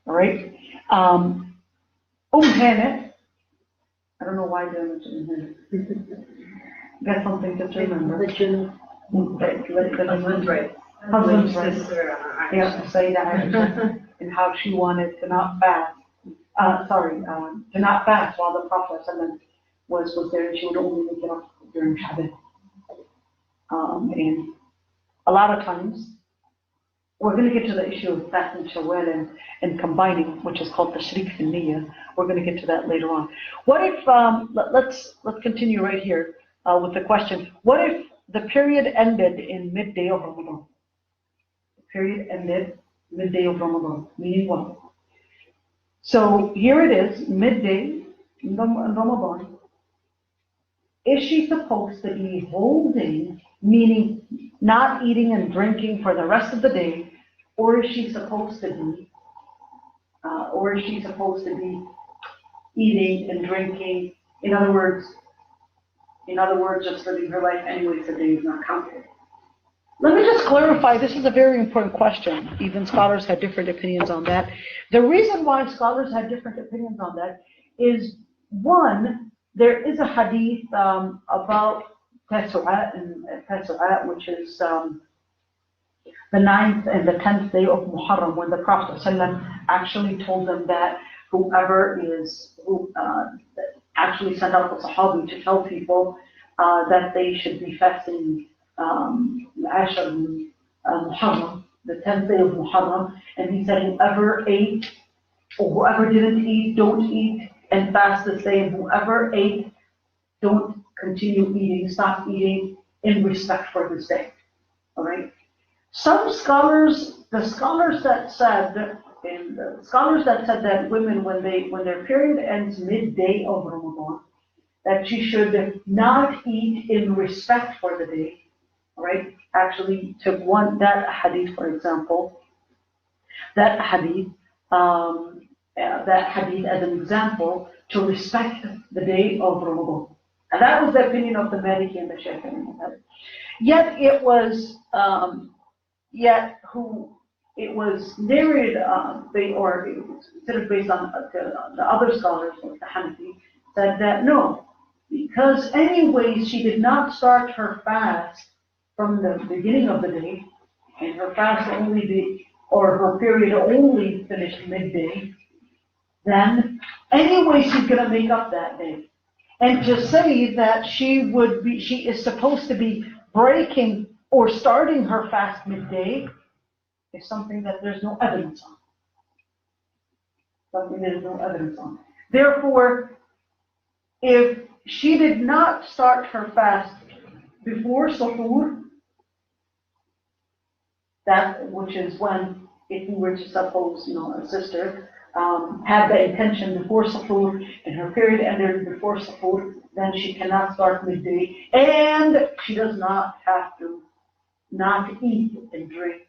Speaker 1: All right. Hana, I don't know why they mentioned Hana. Got something to remember.
Speaker 4: Husband's right.
Speaker 1: Husband's right.
Speaker 4: Sister,
Speaker 1: Yeah, to say that and how she wanted to not fast. To not fast while the Prophet ﷺ was there, and she would only make it up during Shabbat. And a lot of times, we're going to get to the issue of fasting Shawwal and combining, which is called tashriq fi niyyah. We're going to get to that later on. What if, let's continue right here with the question. What if the period ended in midday of Ramadan? The period ended midday of Ramadan, meaning what? So here it is, midday in Ramadan. Is she supposed to be holding, meaning not eating and drinking for the rest of the day, or is she supposed to be eating and drinking? In other words, just living her life anyways, the day is not counted. Let me just clarify, this is a very important question. Even scholars had different opinions on that. The reason why scholars had different opinions on that is, one, there is a hadith about Tasu'at, which is the 9th and the 10th day of Muharram, when the Prophet ﷺ actually told them that who actually sent out the Sahabi to tell people that they should be fasting Aysha Muharram, the 10th day of Muharram, and he said whoever ate or whoever didn't eat, don't eat and fast this day, and whoever ate, don't continue eating, stop eating in respect for this day. All right. Some scholars, the scholars that said that women, when their period ends midday of Ramadan, that she should not eat in respect for the day. All right. Actually, took that hadith, for example, that hadith as an example to respect the day of Ramadan. And that was the opinion of the Maliki and the Shafi'i. Yet it was narrated, it was considered based on the other scholars, like the Hanafi, said that no, because anyways she did not start her fast from the beginning of the day, and her fast her period only finished midday, then anyway she's going to make up that day. And to say that she is supposed to be breaking or starting her fast midday is something that there's no evidence on. Therefore, if she did not start her fast before suhoor, which is when, if we were to suppose, a sister had the intention before suhoor and her period ended before suhoor, then she cannot start midday, and she does not have to not eat and drink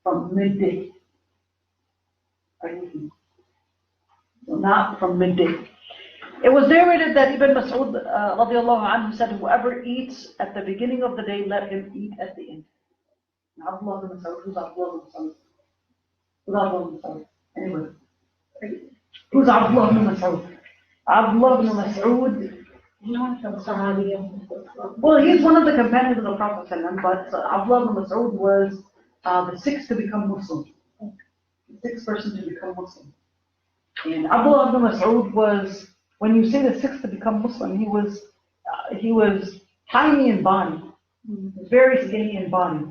Speaker 1: from midday. So not from midday. It was narrated that Ibn Mas'ud radiallahu anhu said, whoever eats at the beginning of the day, let him eat at the end. Abdullah ibn Mas'ud, who's Abdullah ibn Mas'ud? Anyway, who's Abdullah ibn Mas'ud? Abdullah ibn Mas'ud. Well, he's one of the companions of the Prophet ﷺ, but Abdullah ibn Mas'ud was the sixth to become Muslim. The sixth person to become Muslim. And Abdullah ibn Mas'ud was, when you say the sixth to become Muslim, he was tiny in body. He's very skinny in body.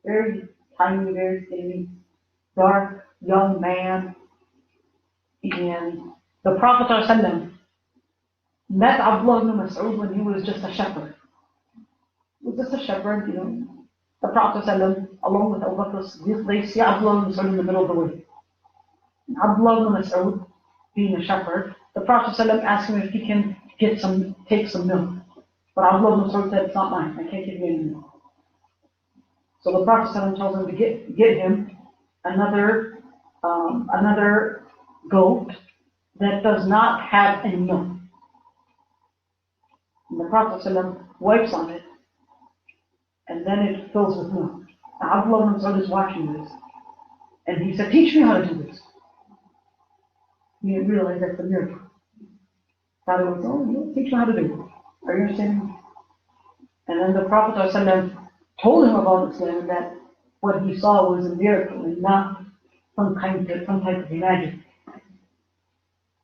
Speaker 1: Very tiny, very skinny, dark, young man. And the Prophet ﷺ met Abdullah ibn Mas'ud when he was just a shepherd. He was just a shepherd, you know. The Prophet ﷺ, along with Abu Bakr, they see Abdullah ibn Mas'ud in the middle of the way. And Abdullah ibn Mas'ud, being a shepherd, the Prophet ﷺ asked him if he can take some milk. But Abdullah ibn Mas'ud said, it's not mine, I can't give you any milk. So the Prophet ﷺ tells him to get him another goat that does not have any milk. And the Prophet ﷺ wipes on it, and then it fills with milk. Now Abdullah ibn Mas'ud is watching this, and he said, teach me how to do this. He didn't realize that's a miracle. Father was, oh, teach me how to do it. Are you understanding? And then the Prophet ﷺ told him about Islam, that what he saw was a miracle and not some type of magic.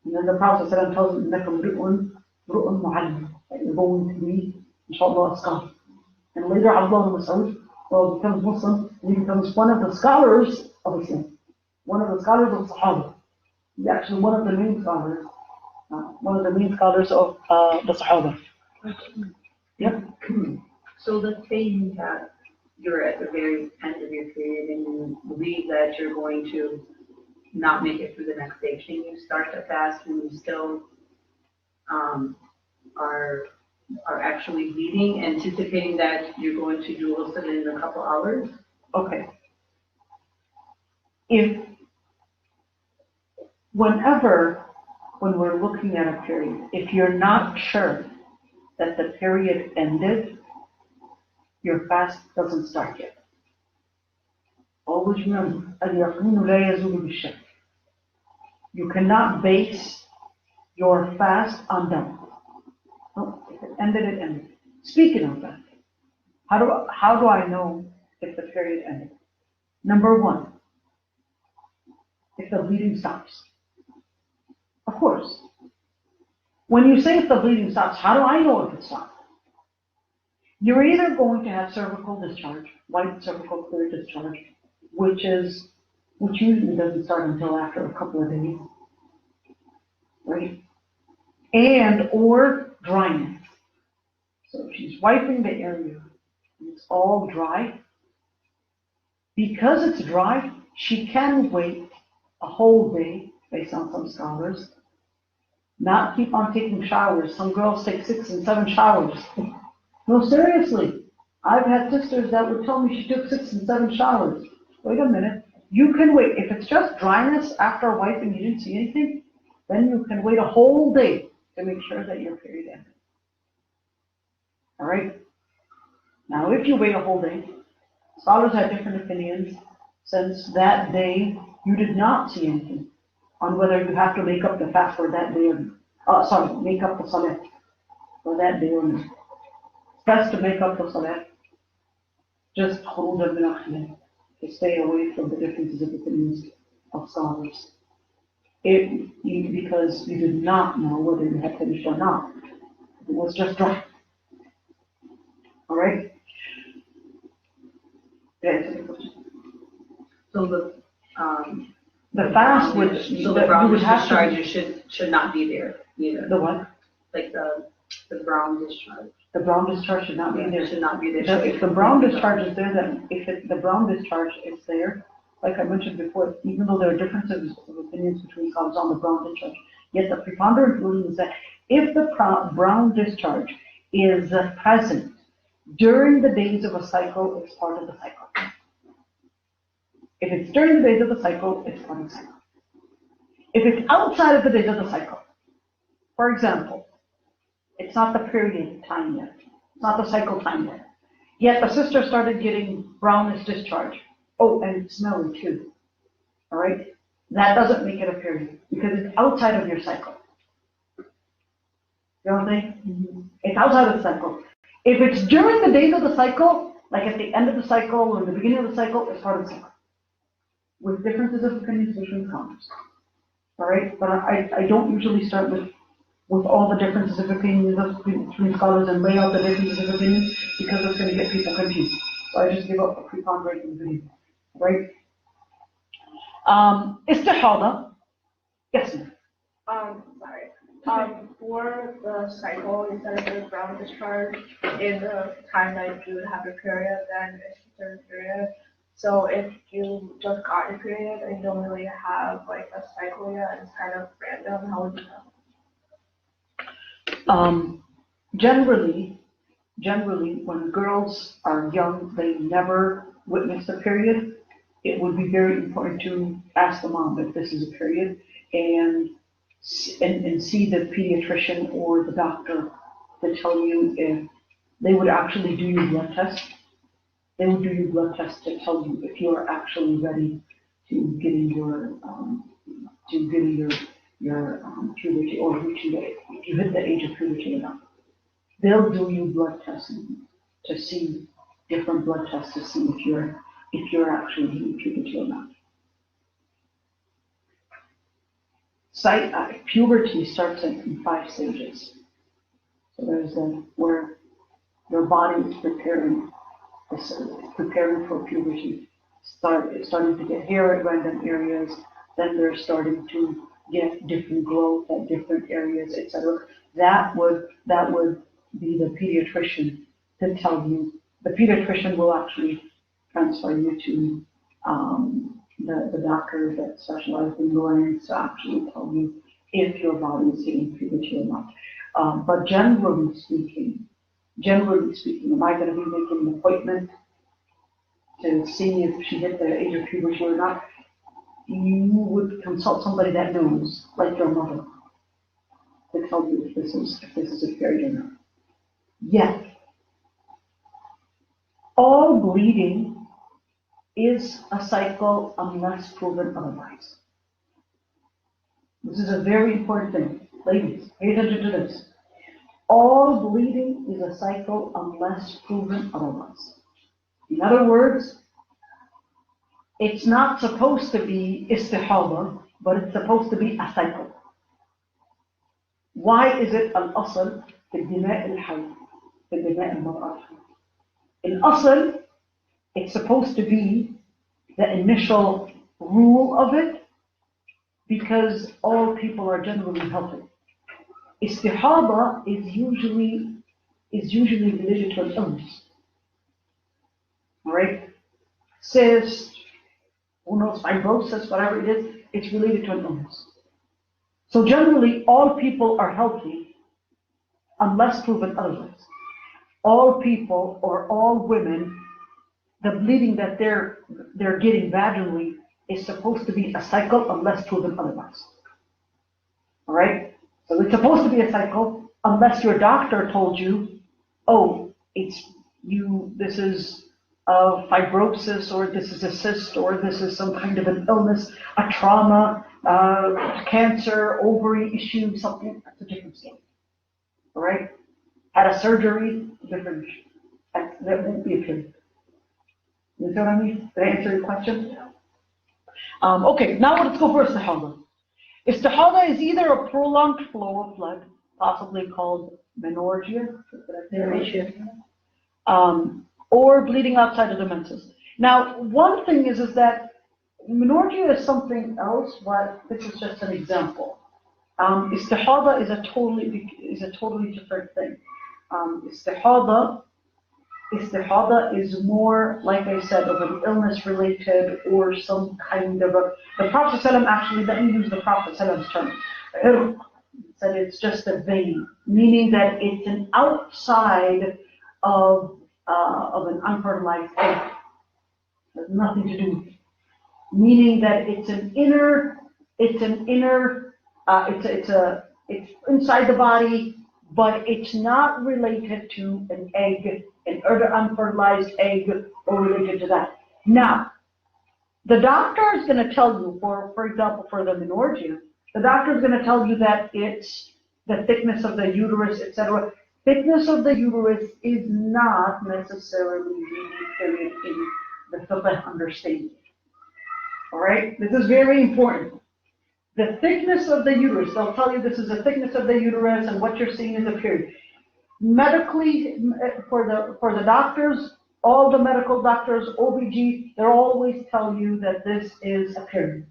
Speaker 1: And then the Prophet ﷺ tells him, that you're going to be, inshallah, a scholar. And later Abdullah ibn Mas'ud becomes Muslim, and he becomes one of the scholars of Islam. One of the scholars of Sahaba. He's actually one of the main scholars of the Sahaba. Yep.
Speaker 4: So let's say you're at the very end of your period and you believe that you're going to not make it through the next day. Can you start to fast when you still are actually bleeding, anticipating that you're going to do ghusl in a couple hours?
Speaker 1: Okay. When we're looking at a period, if you're not sure that the period ended, your fast doesn't start yet. Always remember, al-yaqeen la yazulu bi-shakk. You cannot base your fast on doubt. No, if it ended, it ended. Speaking of that, how do I know if the period ended? Number one, if the bleeding stops. Of course. When you say if the bleeding stops, how do I know if it stopped? You're either going to have cervical discharge, white cervical clear discharge, which usually doesn't start until after a couple of days, right? And or dryness. So if she's wiping the area and it's all dry, because it's dry, she can wait a whole day, based on some scholars, not keep on taking showers. Some girls take 6 and 7 showers. No, seriously. I've had sisters that would tell me she took 6 and 7 showers. Wait a minute. You can wait. If it's just dryness after wiping, you didn't see anything, then you can wait a whole day to make sure that your period ended. All right? Now, if you wait a whole day, scholars have different opinions since that day you did not see anything on whether you have to make up the fast for that day or make up the salat for that day or not. It's best to make up the salat, just to stay away from the differences of opinions of scholars. Because you did not know whether you had finished or not. It was just dry. All right?
Speaker 4: So
Speaker 1: the fast would,
Speaker 4: so the brown discharge should not be there either.
Speaker 1: The what?
Speaker 4: Like the brown discharge.
Speaker 1: The brown discharge should not be there.
Speaker 4: Should not be there.
Speaker 1: If the brown discharge is there, then the brown discharge is there, like I mentioned before, even though there are differences of opinions between scholars on the brown discharge, yet the preponderant ruling is that if the brown discharge is present during the days of a cycle, it's part of the cycle. If it's during the days of the cycle, it's part of the cycle. If it's outside of the days of the cycle, for example, it's not the period time yet, it's not the cycle time yet the sister started getting brownish discharge. Oh, and smelly too. All right? That doesn't make it a period because it's outside of your cycle. You know what I'm saying? Mm-hmm. It's outside of the cycle. If it's during the days of the cycle, like at the end of the cycle or the beginning of the cycle, it's part of the cycle. With differences of opinions between scholars. All right? But I don't usually start with with all the differences of opinions between scholars and lay out the differences of opinions because it's going to get people confused. So I just give up a preponderating video, right? Istihada. Yes, ma'am.
Speaker 2: Sorry. For the cycle, you said the ground discharge is the time that you would have your period, then it's the third period. So if you just got your period and you don't really have like a cycle yet, and it's kind of random, how would you know?
Speaker 1: Generally, when girls are young, they never witness a period. It would be very important to ask the mom if this is a period and see the pediatrician or the doctor to tell you if they would actually do your blood test. They would do your blood test to tell you if you are actually ready to getting your puberty or reaching if you hit the age of puberty or not. They'll do you blood testing to see different blood tests to see if you're actually hitting puberty or not. Puberty starts in 5 stages. So there's where your body is preparing for puberty. It's starting to get hair at random areas. Then they're starting to get different growth at different areas, etc. That would be the pediatrician to tell you. The pediatrician will actually transfer you to the doctors that specialize in glands to actually tell you if your body is hitting puberty or not. But generally speaking, am I going to be making an appointment to see if she hit the age of puberty or not? You would consult somebody that knows, like your mother, to tell you if this is a period or not. Yet, all bleeding is a cycle unless proven otherwise. This is a very important thing. Ladies, pay attention to this. All bleeding is a cycle unless proven otherwise. In other words, it's not supposed to be istihada, but it's supposed to be a cycle. Why is it al-asl في الدماء الحي في الدماء المرأة? Al-asl, it's supposed to be the initial rule of it because all people are generally healthy. Istihada is usually related to an illness. All right? Cyst, who knows, fibrosis, whatever it is, it's related to an illness. So generally, all people are healthy unless proven otherwise. All people or all women, the bleeding that they're getting vaginally is supposed to be a cycle unless proven otherwise. All right? So it's supposed to be a cycle unless your doctor told you, oh, this is a fibrosis, or this is a cyst, or this is some kind of an illness, a trauma, cancer, ovary issue, something. That's a different story. All right? Had a surgery, different issue. That won't be a period. You know what I mean? Did I answer your question? Okay, now let's go for istihada. Istihada is either a prolonged flow of blood, possibly called menorrhagia, or bleeding outside of the menses. Now, one thing is that menorrhagia is something else, but this is just an example. Istihada is a totally different thing. Istihada is more, like I said, of an illness related or some kind of the Prophet ﷺ actually, let me use the Prophet ﷺ's term, said it's just a vein, meaning that it's an outside of an unfertilized egg. There's nothing to do with it. Meaning that it's inside the body, but it's not related to an egg, an unfertilized egg, or related to that. Now, the doctor is going to tell you, for example, for the menorrhagia, the doctor is going to tell you that it's the thickness of the uterus, etc. Thickness of the uterus is not necessarily really in the fiqh understanding. All right, this is very important The thickness of the uterus, they'll tell you this is the thickness of the uterus and what you're seeing is a period. Medically, for the doctors, all the medical doctors, OBG, they'll always tell you that this is a period.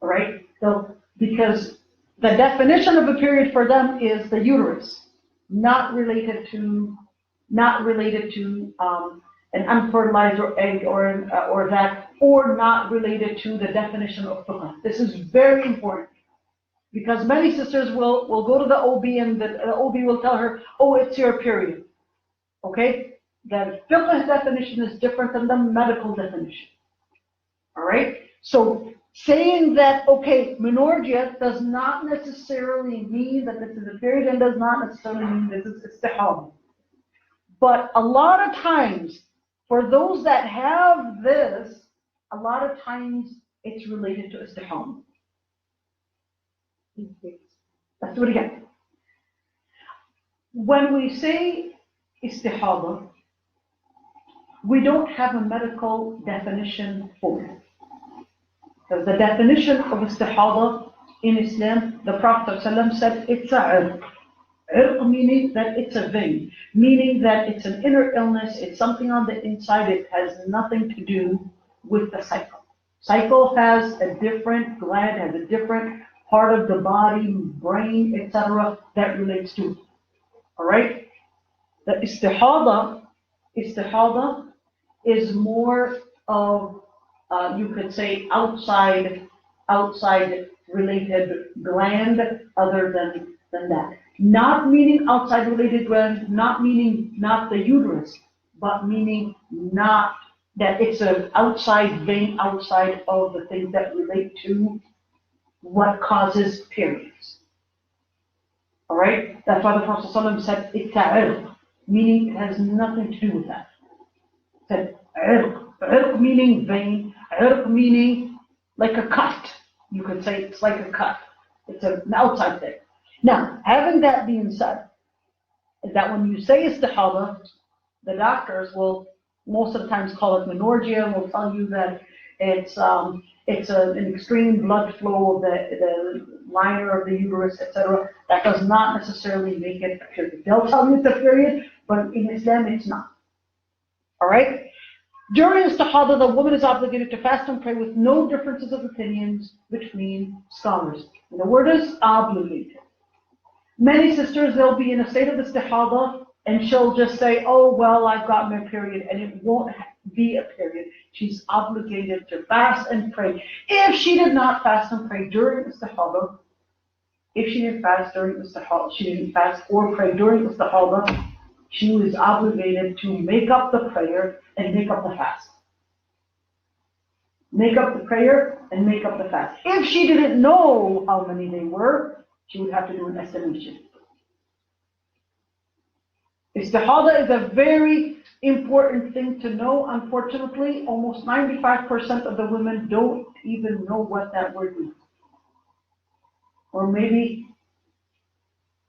Speaker 1: All right? So, because the definition of a period for them is the uterus, not related to an unfertilized egg or that, or not related to the definition of fiqh. This is very important because many sisters will go to the OB and the OB will tell her, oh, it's your period. Okay? The fiqh definition is different than the medical definition. All right? So saying that, okay, menorrhagia does not necessarily mean that this is a period and does not necessarily mean this is istihada. But a lot of times, for those that have this, a lot of times it's related to istihada. Let's do it again. When we say istihada, we don't have a medical definition for it. Because the definition of istihada in Islam, the Prophet ﷺ said it's a irq. Irq meaning that it's a vein, meaning that it's an inner illness, it's something on the inside, it has nothing to do with the cycle. Cycle has a different gland, has a different part of the body, brain, etc. that relates to it. All right? The istihada is more of, you could say, outside related gland other than that. Not meaning outside related gland, not meaning not the uterus, but meaning not that it's an outside vein outside of the things that relate to what causes periods. All right? That's why the Prophet ﷺ said, it's a meaning it has nothing to do with that. It said, irq meaning vein, irq meaning like a cut. You could say it's like a cut. It's an outside thing. Now, having that being said, is that when you say istihada, the doctors will most of the times call it menorrhagia, will tell you that it's an extreme blood flow of the liner of the uterus, etc. That does not necessarily make it a period. They'll tell you it's a period, but in Islam it's not. All right? During istihada, the woman is obligated to fast and pray with no differences of opinions between scholars. And the word is obligated. Many sisters, they'll be in a state of istihada and she'll just say, oh, well, I've got my period, and it won't be a period. She's obligated to fast and pray. If she did not fast and pray during istihada, she didn't fast or pray during istihada, she was obligated to make up the prayer and make up the fast. Make up the prayer and make up the fast. If she didn't know how many they were, she would have to do an estimation. Istihada is a very important thing to know. Unfortunately, almost 95% of the women don't even know what that word means. Or maybe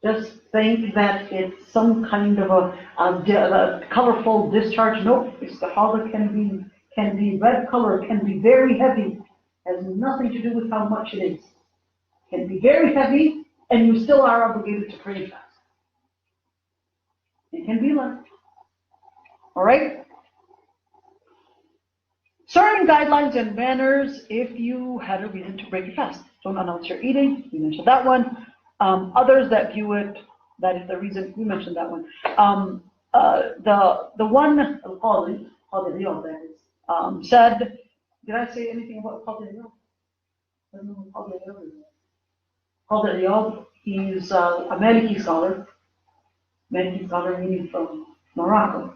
Speaker 1: just think that it's some kind of a colorful discharge. No, istihada can be red color, can be very heavy. Has nothing to do with how much it is. Can be very heavy, and you still are obligated to pray and fast. It can be less. All right? Certain guidelines and manners if you had a reason to break your fast. Don't announce you're eating. We mentioned that one. Others that view it, that is the reason, we mentioned that one. The one, al-Qadi, that is, said, did I say anything about Qadi Riyad? I don't know what Qadi Riyad is. Qadi Riyad, he's a Maliki scholar. Maliki scholar meaning from Morocco,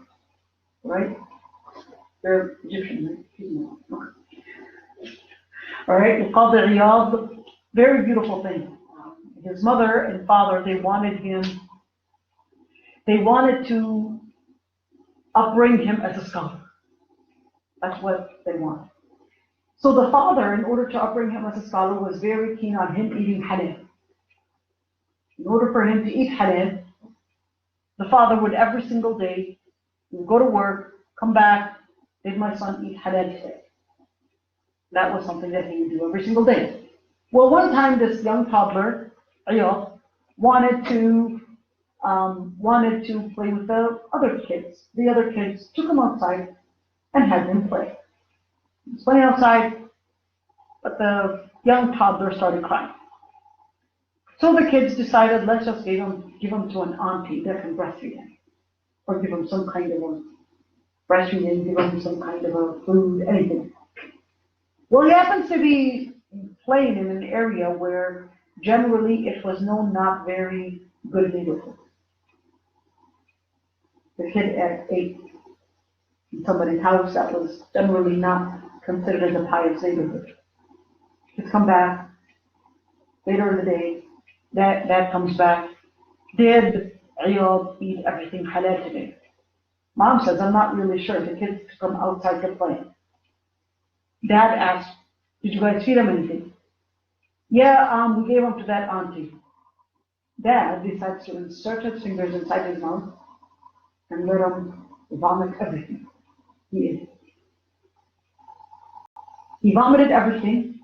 Speaker 1: right? They're Egyptian, right? All right, Qadi Riyad, very beautiful thing. His mother and father, they wanted to upbring him as a scholar. That's what they wanted. So the father, in order to upbring him as a scholar, was very keen on him eating halal. In order for him to eat halal, the father would every single day go to work, come back, did my son eat halal today? That was something that he would do every single day. Well, one time this young toddler, Ayah, wanted to play with the other kids. The other kids took him outside and had him play. He was playing outside, but the young toddler started crying. So the kids decided, let's just give him to an auntie that can breastfeed him, or give him some kind of a breastfeeding, give him some kind of a food, anything. Well, he happens to be playing in an area where generally it was known not very good neighborhood. The kid at 8 in somebody's house that was generally not considered as a pious neighborhood. Kids come back later in the day. Dad comes back. Did Ayub eat everything halal today? Mom says, I'm not really sure. The kids come outside to play. Dad asked, did you guys feed him anything? Yeah, we gave him to that auntie. Dad decides to insert his fingers inside his mouth and let him vomit everything he ate. He vomited everything,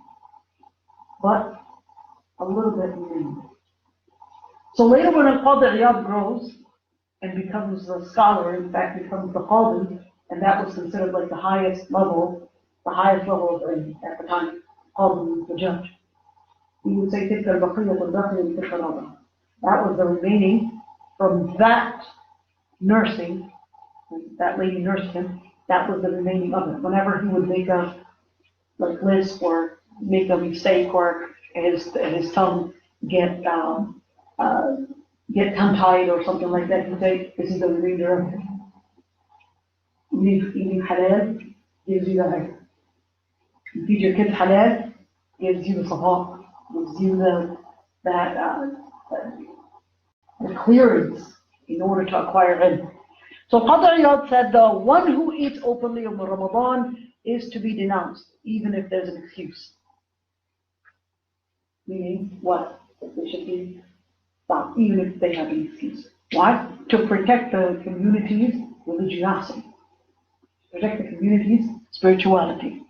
Speaker 1: but a little bit remained. So later when al-Qadi Iyad grows and becomes a scholar, in fact becomes the Qadi, and that was considered like the highest level of ilm at the time, Qadi, the judge. He would say, that was the remaining from that nursing, that lady nursed him, that was the remaining of it. Whenever he would make a lisp or make a mistake or his tongue get tongue-tied or something like that, he'd say, this is the remainder of it. Eating halal gives you the you feed your kids halal, gives you the safa, gives you the clearance in order to acquire ilm. So Qadi Iyad said the one who eats openly on Ramadan is to be denounced, even if there's an excuse. Meaning what? That they should be stopped, even if they have an excuse. Why? To protect the community's religiosity, protect the community's spirituality.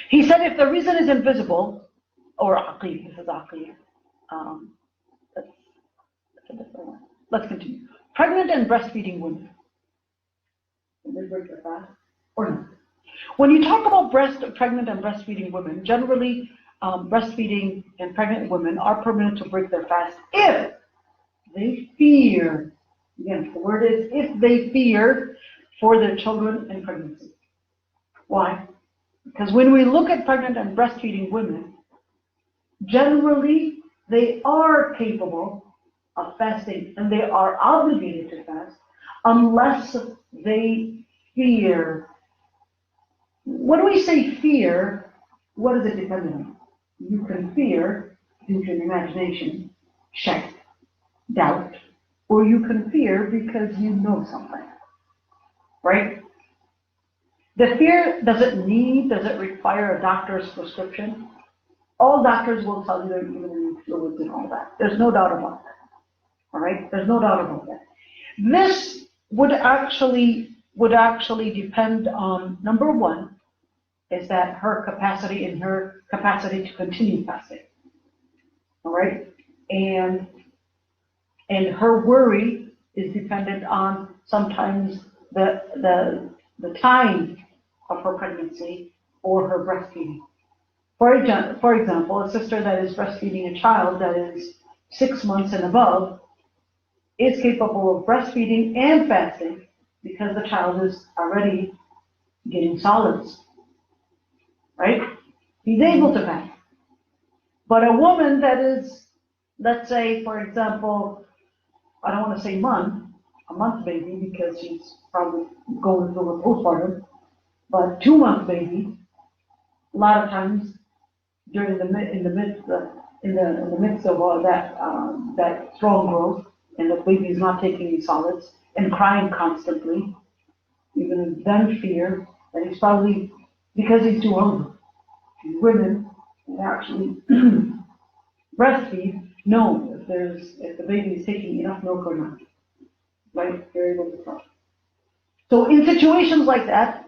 Speaker 1: He said if the reason is invisible, or aqeel, this is aqeel. That's a different one. Let's continue. Pregnant and breastfeeding women. Can they break their fast or not? When you talk about pregnant and breastfeeding women, generally breastfeeding and pregnant women are permitted to break their fast if they fear, again, the word is if they fear for their children in pregnancy. Why? Because when we look at pregnant and breastfeeding women, generally they are capable of fasting and they are obligated to fast unless they fear. When we say fear, what is it dependent on? You can fear due to an imagination, shak, doubt, or you can fear because you know something, right? The fear, does it require a doctor's prescription? All doctors will tell you they're even in fluids and all that. There's no doubt about that. All right? There's no doubt about that. This would actually depend on, number one, is that her capacity to continue fasting. All right? And her worry is dependent on sometimes the time of her pregnancy or her breastfeeding. For example, a sister that is breastfeeding a child that is 6 months and above is capable of breastfeeding and fasting because the child is already getting solids, right? He's able to fast. But a woman that is, let's say, for example, I don't want to say a month baby because she's probably going through a postpartum, but 2 month baby, a lot of times during in the midst of all that strong growth, and the baby is not taking any solids and crying constantly, even then fear that he's probably because he's too hungry. Women that actually breastfeed know if the baby is taking enough milk or not. Right? They're able to tell. So in situations like that,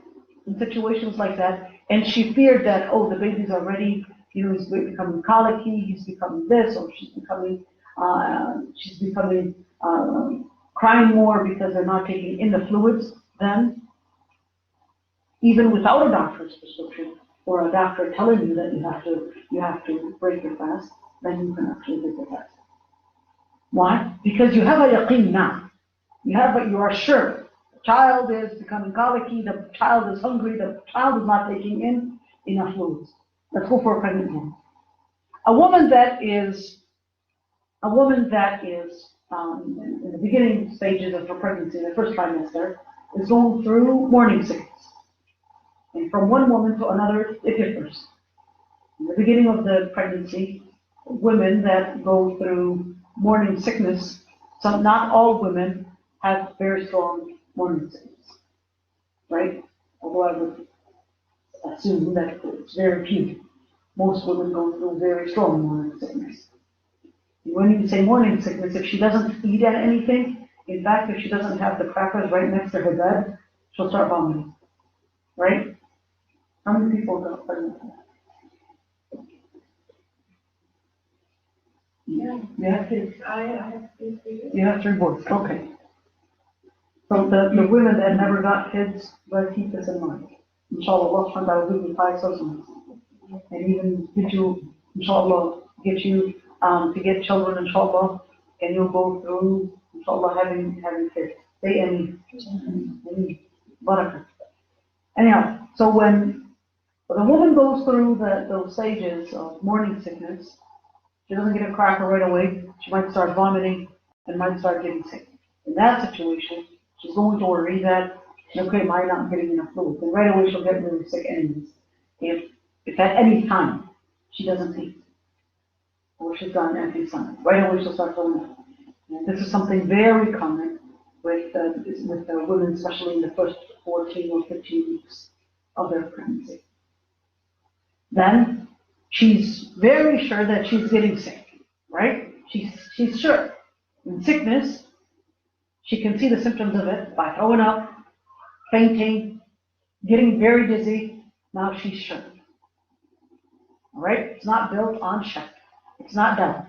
Speaker 1: and she feared that, oh, the baby's already he's becoming colicky, he's becoming this, or she's becoming crying more because they're not taking in the fluids, then even without a doctor's prescription or a doctor telling you that you have to break your fast, then you can actually break your fast. Why? Because you have a yaqeen now. You are sure. The child is becoming colicky, the child is hungry, the child is not taking in enough fluids. Let's go for a pregnant woman. A woman that is in the beginning stages of her pregnancy, the first trimester, is going through morning sickness. And from one woman to another, it differs. In the beginning of the pregnancy, women that go through morning sickness, not all women have very strong morning sickness, right? Although I would assume that it's very few. Most women go through very strong morning sickness. When you say morning sickness, if she doesn't eat anything, in fact, if she doesn't have the crackers right next to her bed, she'll start vomiting, right? How many people got pregnant? Yeah. You have kids?
Speaker 2: I have 3 kids.
Speaker 1: You have 3 boys, okay. So the women that never got kids, let's keep this in mind. Inshallah, Allah subhanahu wa ta'ala will give you 5 sustenance. And even get you, inshallah, to get children, inshallah, and you'll go through, inshallah, having kids. Say any barakah. Anyhow, so when the woman goes through those stages of morning sickness, she doesn't get a cracker right away, she might start vomiting and might start getting sick. In that situation, she's going to worry that, okay, am I not getting enough fluid? And right away she'll get really sick anyways. If at any time she doesn't eat, or she's got an empty stomach, right away she'll start throwing up. And this is something very common with the women, especially in the first 14 or 15 weeks of their pregnancy. Then she's very sure that she's getting sick, right? She's sure. In sickness, she can see the symptoms of it by throwing up, fainting, getting very dizzy. Now she's sure. All right? It's not built on shak. It's not doubt.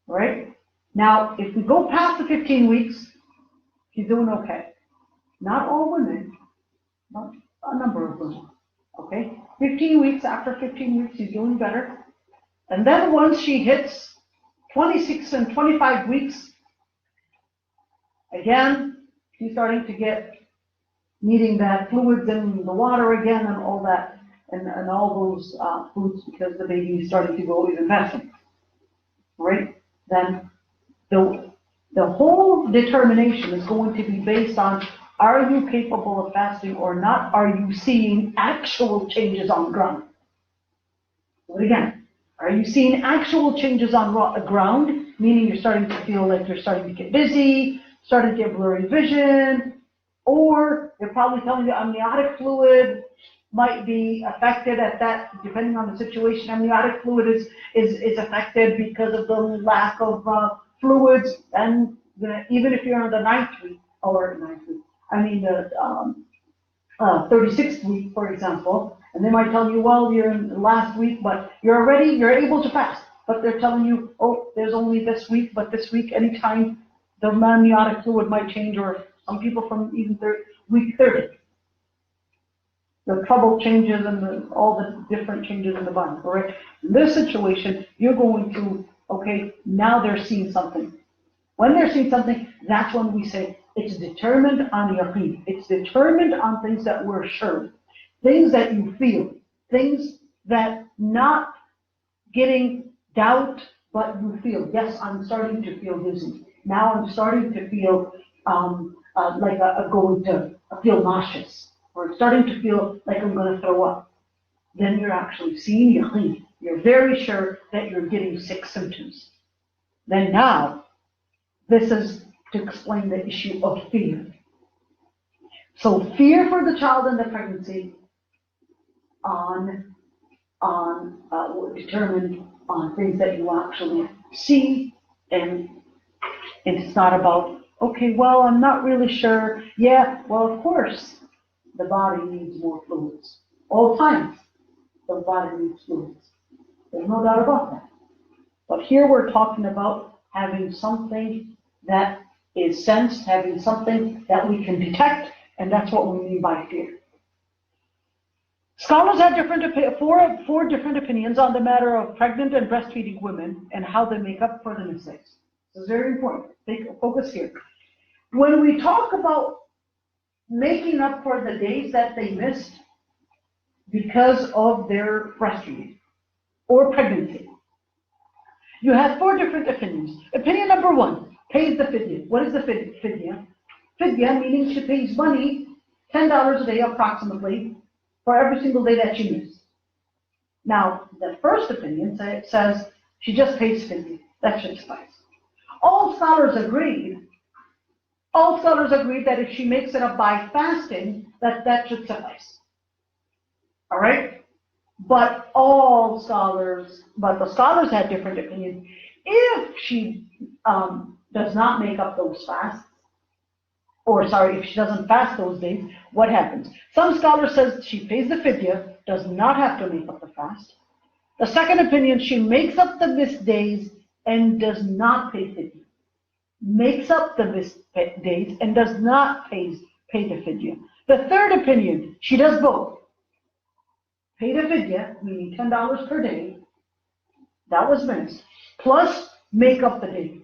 Speaker 1: All right? Now, if we go past the 15 weeks, she's doing okay. Not all women, but a number of women. Okay? 15 weeks, after 15 weeks, she's doing better. And then once she hits 26 and 25 weeks, again, she's starting to get needing that fluids in the water again and all that, and all those foods, because the baby is starting to go even faster. Right? Then the whole determination is going to be based on, are you capable of fasting or not? Are you seeing actual changes on the ground? But again, are you seeing actual changes on the ground, meaning you're starting to feel like you're starting to get dizzy, starting to get blurry vision, or they're probably telling you amniotic fluid might be affected at that, depending on the situation. Amniotic fluid is affected because of the lack of fluids, and even if you're on the 9th week, or 9th week, the 36th week, for example, and they might tell you, well, you're in the last week, but you're able to fast. But they're telling you, oh, there's only this week, but this week, anytime, the amniotic fluid might change, or some people from even week 30. The trouble changes and all the different changes in the body, all right? In this situation, you're going to, okay, now they're seeing something. When they're seeing something, that's when we say, it's determined on yaqeen. It's determined on things that we're sure, things that you feel, things that not getting doubt, but you feel, yes, I'm starting to feel dizzy. Now I'm starting to feel like I feel nauseous, or starting to feel like I'm going to throw up. Then you're actually seeing yaqeen. You're very sure that you're getting sick symptoms. Then now, this is to explain the issue of fear. So fear for the child in the pregnancy determined on things that you actually see, and it's not about, okay, well, I'm not really sure. Yeah, well, of course, the body needs more fluids all times. the bodily fluids. There's no doubt about that. But here we're talking about having something that is sensed, having something that we can detect, and that's what we mean by fear. Scholars have four different opinions on the matter of pregnant and breastfeeding women and how they make up for the mistakes. This is very important. Focus here. When we talk about making up for the days that they missed because of their breastfeeding or pregnancy, you have four different opinions. Opinion number one, pays the fidya. What is the fidya? Fidya meaning she pays money, $10 a day approximately, for every single day that she missed. Now, the first opinion says she just pays fidya. That should suffice. All scholars agreed that if she makes it up by fasting, that should suffice. All right? But the scholars had different opinions. If she does not make up those fasts, if she doesn't fast those days, what happens? Some scholars says she pays the fidya, does not have to make up the fast. The second opinion, she makes up the missed days and does not pay fidya. Makes up the missed days and does not pay the fidya. The third opinion, she does both. Pay the fidya, meaning $10 per day, that was missed, plus make up the day.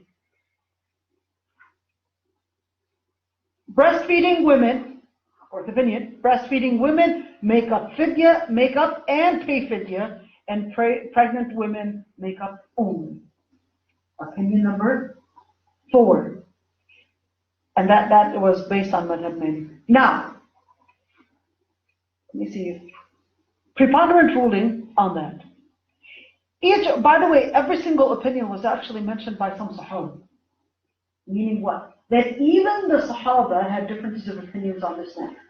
Speaker 1: Breastfeeding women, fourth opinion, breastfeeding women make up and pay fidya, and pregnant women make up only. Opinion number 4. And that was based on madhab maybe. Now, let me see. Preponderant ruling on that. By the way, every single opinion was actually mentioned by some Sahaba. Meaning what? That even the Sahaba had differences of opinions on this matter.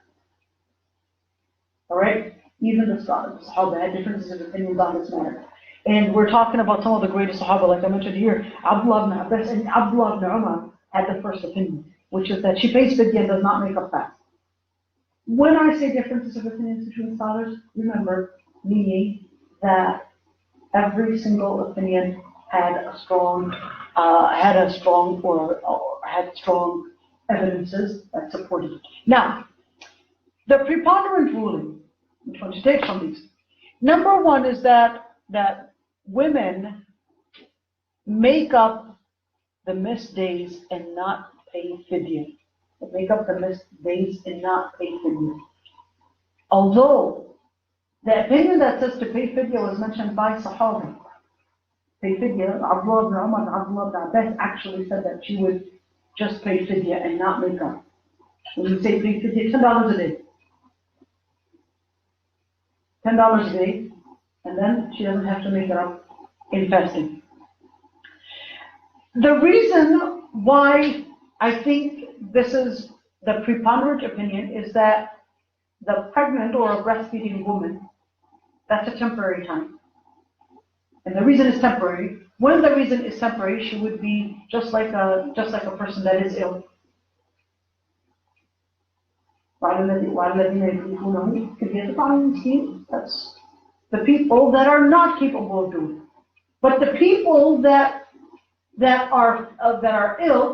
Speaker 1: Alright? Even the Sahaba had differences of opinions on this matter. And we're talking about some of the greatest Sahaba, like I mentioned here, Abdullah ibn Abbas and Abdullah ibn Umar had the first opinion, which is that she pays fidya and does not make up fast. When I say differences of opinions between scholars, remember, meaning that every single opinion had strong evidences that supported it. Now, the preponderant ruling, which one to take from these? Number one is that women make up the missed days and not pay fidya. They make up the missed days and not pay fidya. Although the opinion that says to pay fidya was mentioned by Sahaba. Pay fidya, Abdullah ibn Umar and Abdullah ibn Abbas actually said that she would just pay fidya and not make up. When you say pay fidya, $10 a day. $10 a day, and then she doesn't have to make it up in fasting. The reason why I think this is the preponderant opinion is that the pregnant or a breastfeeding woman, that's a temporary time. And the reason it's temporary, when the reason is temporary, she would be just like a person that is ill. That's the people that are not capable of doing it. But the people that are ill,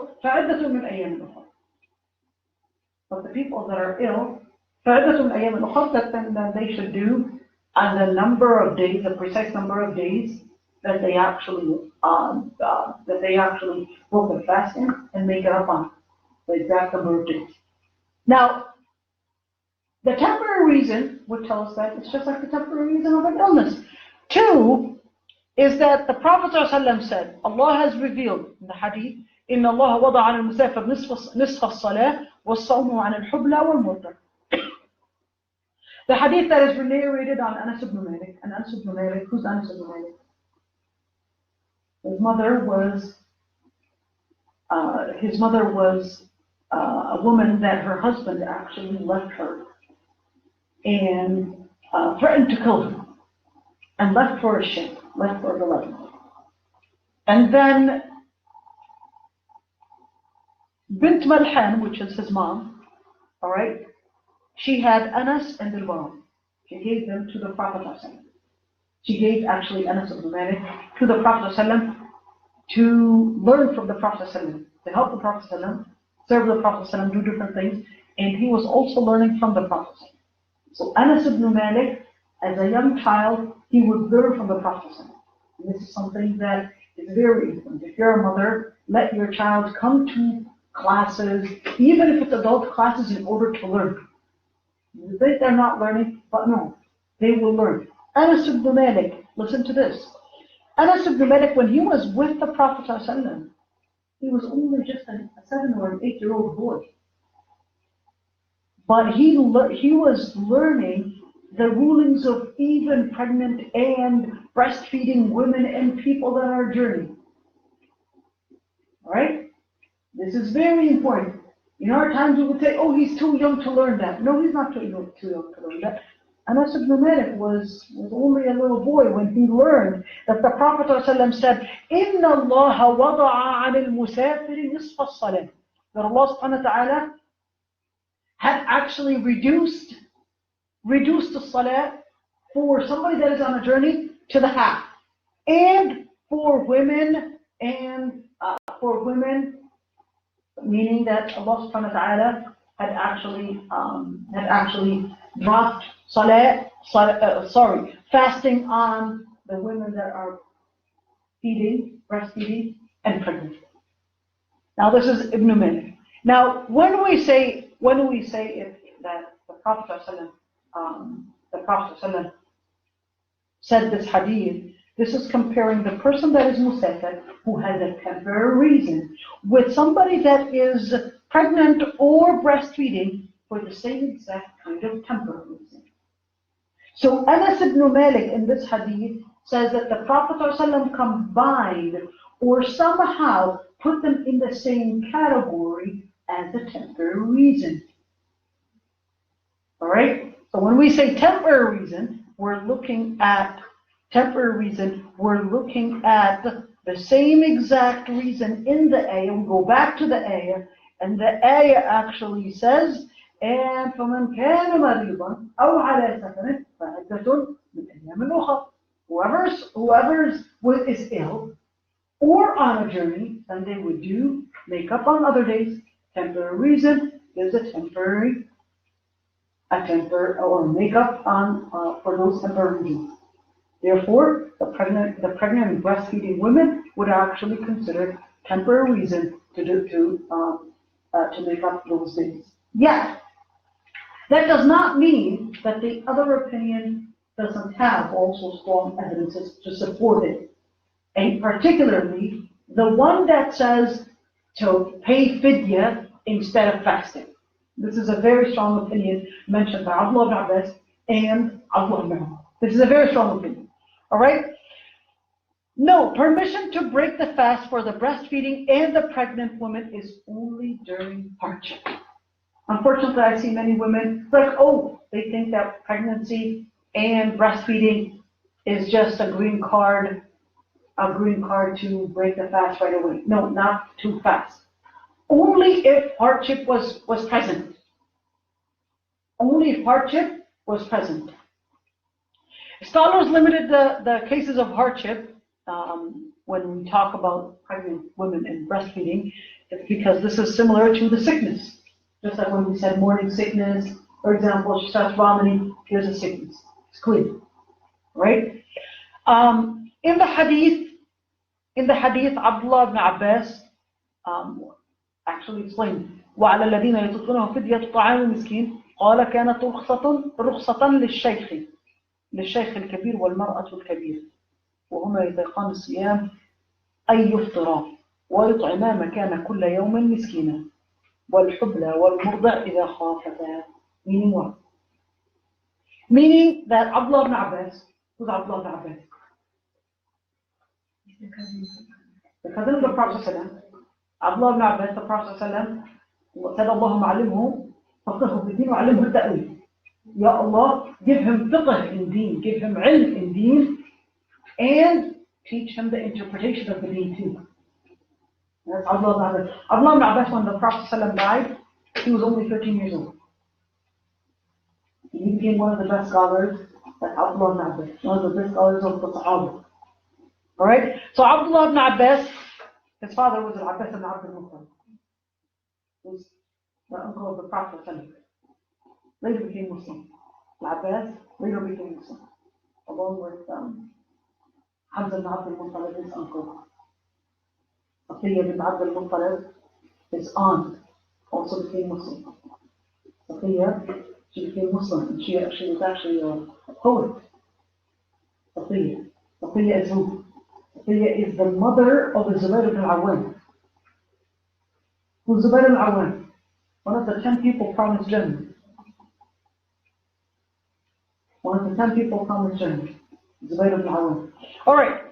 Speaker 1: but the people that are ill, then they should do on the number of days, the precise number of days that they actually broke their fasting and make it up on the exact number of days. Now, the temporary reason would tell us that it's just like the temporary reason of an illness. 2 is that the Prophet ﷺ said, Allah has revealed in the hadith, إِنَّ اللَّهَ وَضَعَ عَلَى الْمُسَافِرِ نِصْفَ الصَّلَاةِ وَالصَّوْمُ عَنِ الْحُبْلَى وَالْمُرْضَعِ. The hadith that is narrated on Anas ibn Malik. And Anas ibn Malik, who's Anas ibn Malik? His mother was a woman that her husband actually left her and threatened to kill her and left for a ship, left for the Lebanon. And then Bint Malhan, which is his mom, all right, she had Anas and al-Badri. She gave them to the Prophet. she gave actually Anas ibn Malik to the Prophet ﷺ to learn from the Prophet ﷺ, to help the Prophet ﷺ, serve the Prophet ﷺ, do different things, and he was also learning from the Prophet ﷺ. So Anas ibn Malik, as a young child, he would learn from the Prophet ﷺ. And this is something that is very important. If you're a mother, let your child come to classes, even if it's adult classes, in order to learn. You think they're not learning, but no, they will learn. Anas ibn Malik, listen to this. Anas ibn Malik, when he was with the Prophet ﷺ, he was only just a 7 or an 8-year-old boy. But he was learning the rulings of even pregnant and breastfeeding women and people that are journeying. All right? This is very important. In our times, we would say, oh, he's too young to learn that. No, he's not too young to learn that. Anas ibn Malik was only a little boy when he learned that the Prophet ﷺ said, إِنَّ اللَّهَ وَضَعَ عَنِ الْمُسَافِرِ نِصْفَ الصَّلَاةِ. That Allah subhanahu wa ta'ala had actually reduced the salah for somebody that is on a journey to the half, and for women, meaning that Allah subhanahu wa ta'ala had actually dropped fasting on the women that are breastfeeding, and pregnant. Now this is Ibn Malik. Now when do we say that the Prophet ﷺ said this hadith? This is comparing the person that is musafir, who has a temporary reason, with somebody that is pregnant or breastfeeding for the same exact kind of temporary reason. So Anas ibn Malik in this hadith says that the Prophet ﷺ combined or somehow put them in the same category as a temporary reason. All right? So when we say temporary reason, we're looking at the same exact reason in the ayah. We go back to the ayah, and the ayah actually says, and فَمَنْ كَانَ مَرِيضًا أَوْ عَلَى سَفَرٍ فَعِدَّةٌ مِنْ أَيَّامٍ أُخَرَ. Whoever is ill or on a journey, then they would do makeup on other days. Temporary reason is a temporary or makeup on for those temporary reasons. Therefore, the pregnant and breastfeeding women would actually consider temporary reason to make up those days. Yet, that does not mean that the other opinion doesn't have also strong evidences to support it, and particularly the one that says to pay fidya instead of fasting. This is a very strong opinion mentioned by Abdullah ibn Abbas and Abdullah ibn Umar. This is a very strong opinion. All right? No, permission to break the fast for the breastfeeding and the pregnant woman is only during hardship. Unfortunately, I see many women they think that pregnancy and breastfeeding is just a green card to break the fast right away. No, not too fast. Only if hardship was present. Only if hardship was present. Scholars limited the cases of hardship when we talk about pregnant women and breastfeeding, because this is similar to the sickness. Just like when we said morning sickness, for example, she starts vomiting, here's a sickness. It's clear, right? In the hadith, Abdullah ibn Abbas actually explained, وعلى الذين يطيقونه فدية طعام مسكين قال كانت رخصة للشيخ الكبير والمرأة الكبيرة وهما يطيقان الصيام أن يفطرا ويطعما مكان كل يوم مسكينا والحبلى والمرضع إذا خافتا. Meaning what? Meaning that Abdullah ibn Abbas, who's Abdullah ibn Abbas? The cousin of the Prophet ﷺ. Abdullah ibn Abbas, the Prophet ﷺ said, اللهم علمه فقهه في الدين وعلمه التأويل. Ya Allah, give him fiqh in deen, give him ilm in deen, and teach him the interpretation of the deen too. That's Abdullah ibn Abbas. Abdullah ibn Abbas, when the Prophet ﷺ died, he was only 13 years old. He became one of the best scholars Like Abdullah ibn Abbas, one of the best scholars of the Sahaba. Alright? So Abdullah ibn Abbas, his father was Abbas ibn Abdul Muttalib, who's the uncle of the Prophet. Later became Muslim. Abbas later became Muslim, along with Hamza ibn Abdul Muttalib, his uncle. Safiya ibn Abdul Muttalib, his aunt, also became Muslim. Safiya, she became Muslim, and she was actually a poet. Safiya is who? Safiya is the mother of the Zubair ibn al-Awwam. Who's Zubair ibn al-Awwam? One of the 10 people promised Jannah. One of the 10 people promised Jannah. Zubair ibn al-Awwam. Alright.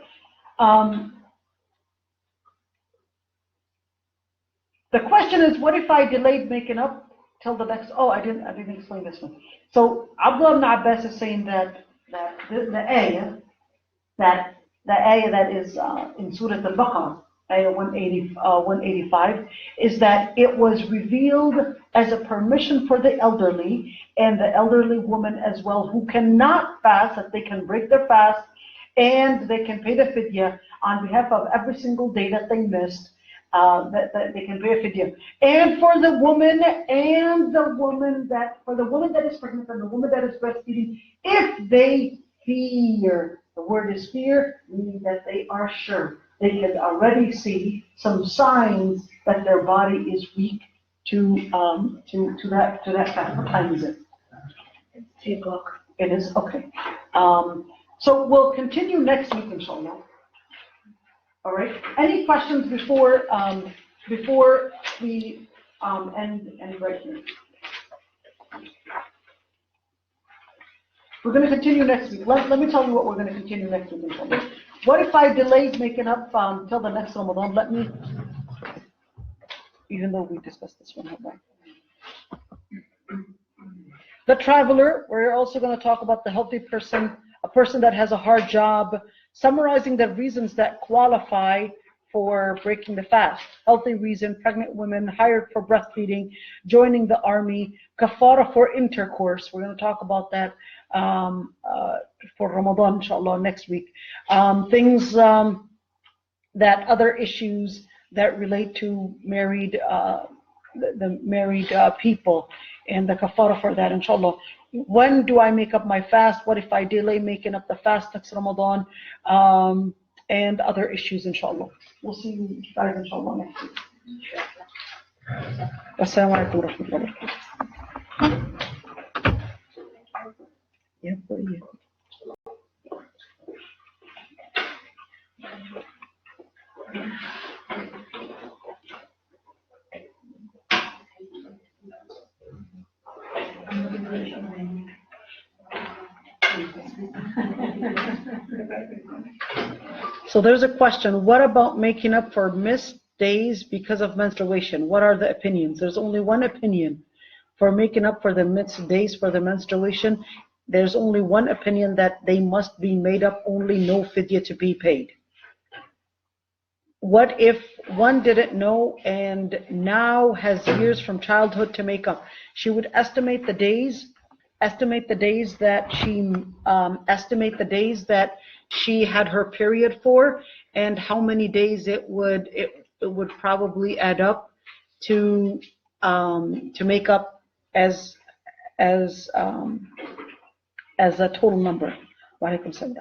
Speaker 1: The question is, what if I delayed making up till the next? Oh, I didn't explain this one. So Abdullah ibn Abbas is saying that the ayah that is in Surah Al-Baqarah, ayah 185, is that it was revealed as a permission for the elderly and the elderly woman as well, who cannot fast, that they can break their fast and they can pay the fidya on behalf of every single day that they missed. That they can pay a fidya, and for the woman that is pregnant and the woman that is breastfeeding, if they fear, the word is fear, meaning that they are sure, they can already see some signs that their body is weak to that fast. What time is it?
Speaker 3: It's 3 o'clock.
Speaker 1: It is okay. So we'll continue next week, inshallah. All right. Any questions before we end right here? We're going to continue next week. Let me tell you what we're going to continue next week, inshallah. What if I delayed making up till the next Ramadan? Even though we discussed this one, haven't we? The traveler. We're also going to talk about the healthy person, a person that has a hard job, summarizing the reasons that qualify for breaking the fast. Healthy reason: pregnant women, hired for breastfeeding, joining the army, kafara for intercourse. We're going to talk about that for Ramadan, inshallah, next week. Things that other issues that relate to married, the married people, and the kafara for that, inshallah. When do I make up my fast? What if I delay making up the fast next Ramadan? And other issues, inshallah. We'll see you guys, inshallah, next week. Assalamu alaikum wa rahmatullahi wa barakatuh. Yeah, for you. So there's a question: what about making up for missed days because of menstruation? What are the opinions? There's only one opinion for making up for the missed days for the menstruation. There's only one opinion, that they must be made up, only, no fidya to be paid. What if one didn't know and now has years from childhood to make up? She would estimate the days that she had her period for, and how many days it would probably add up to make up as a total number. Wa alaikum salam.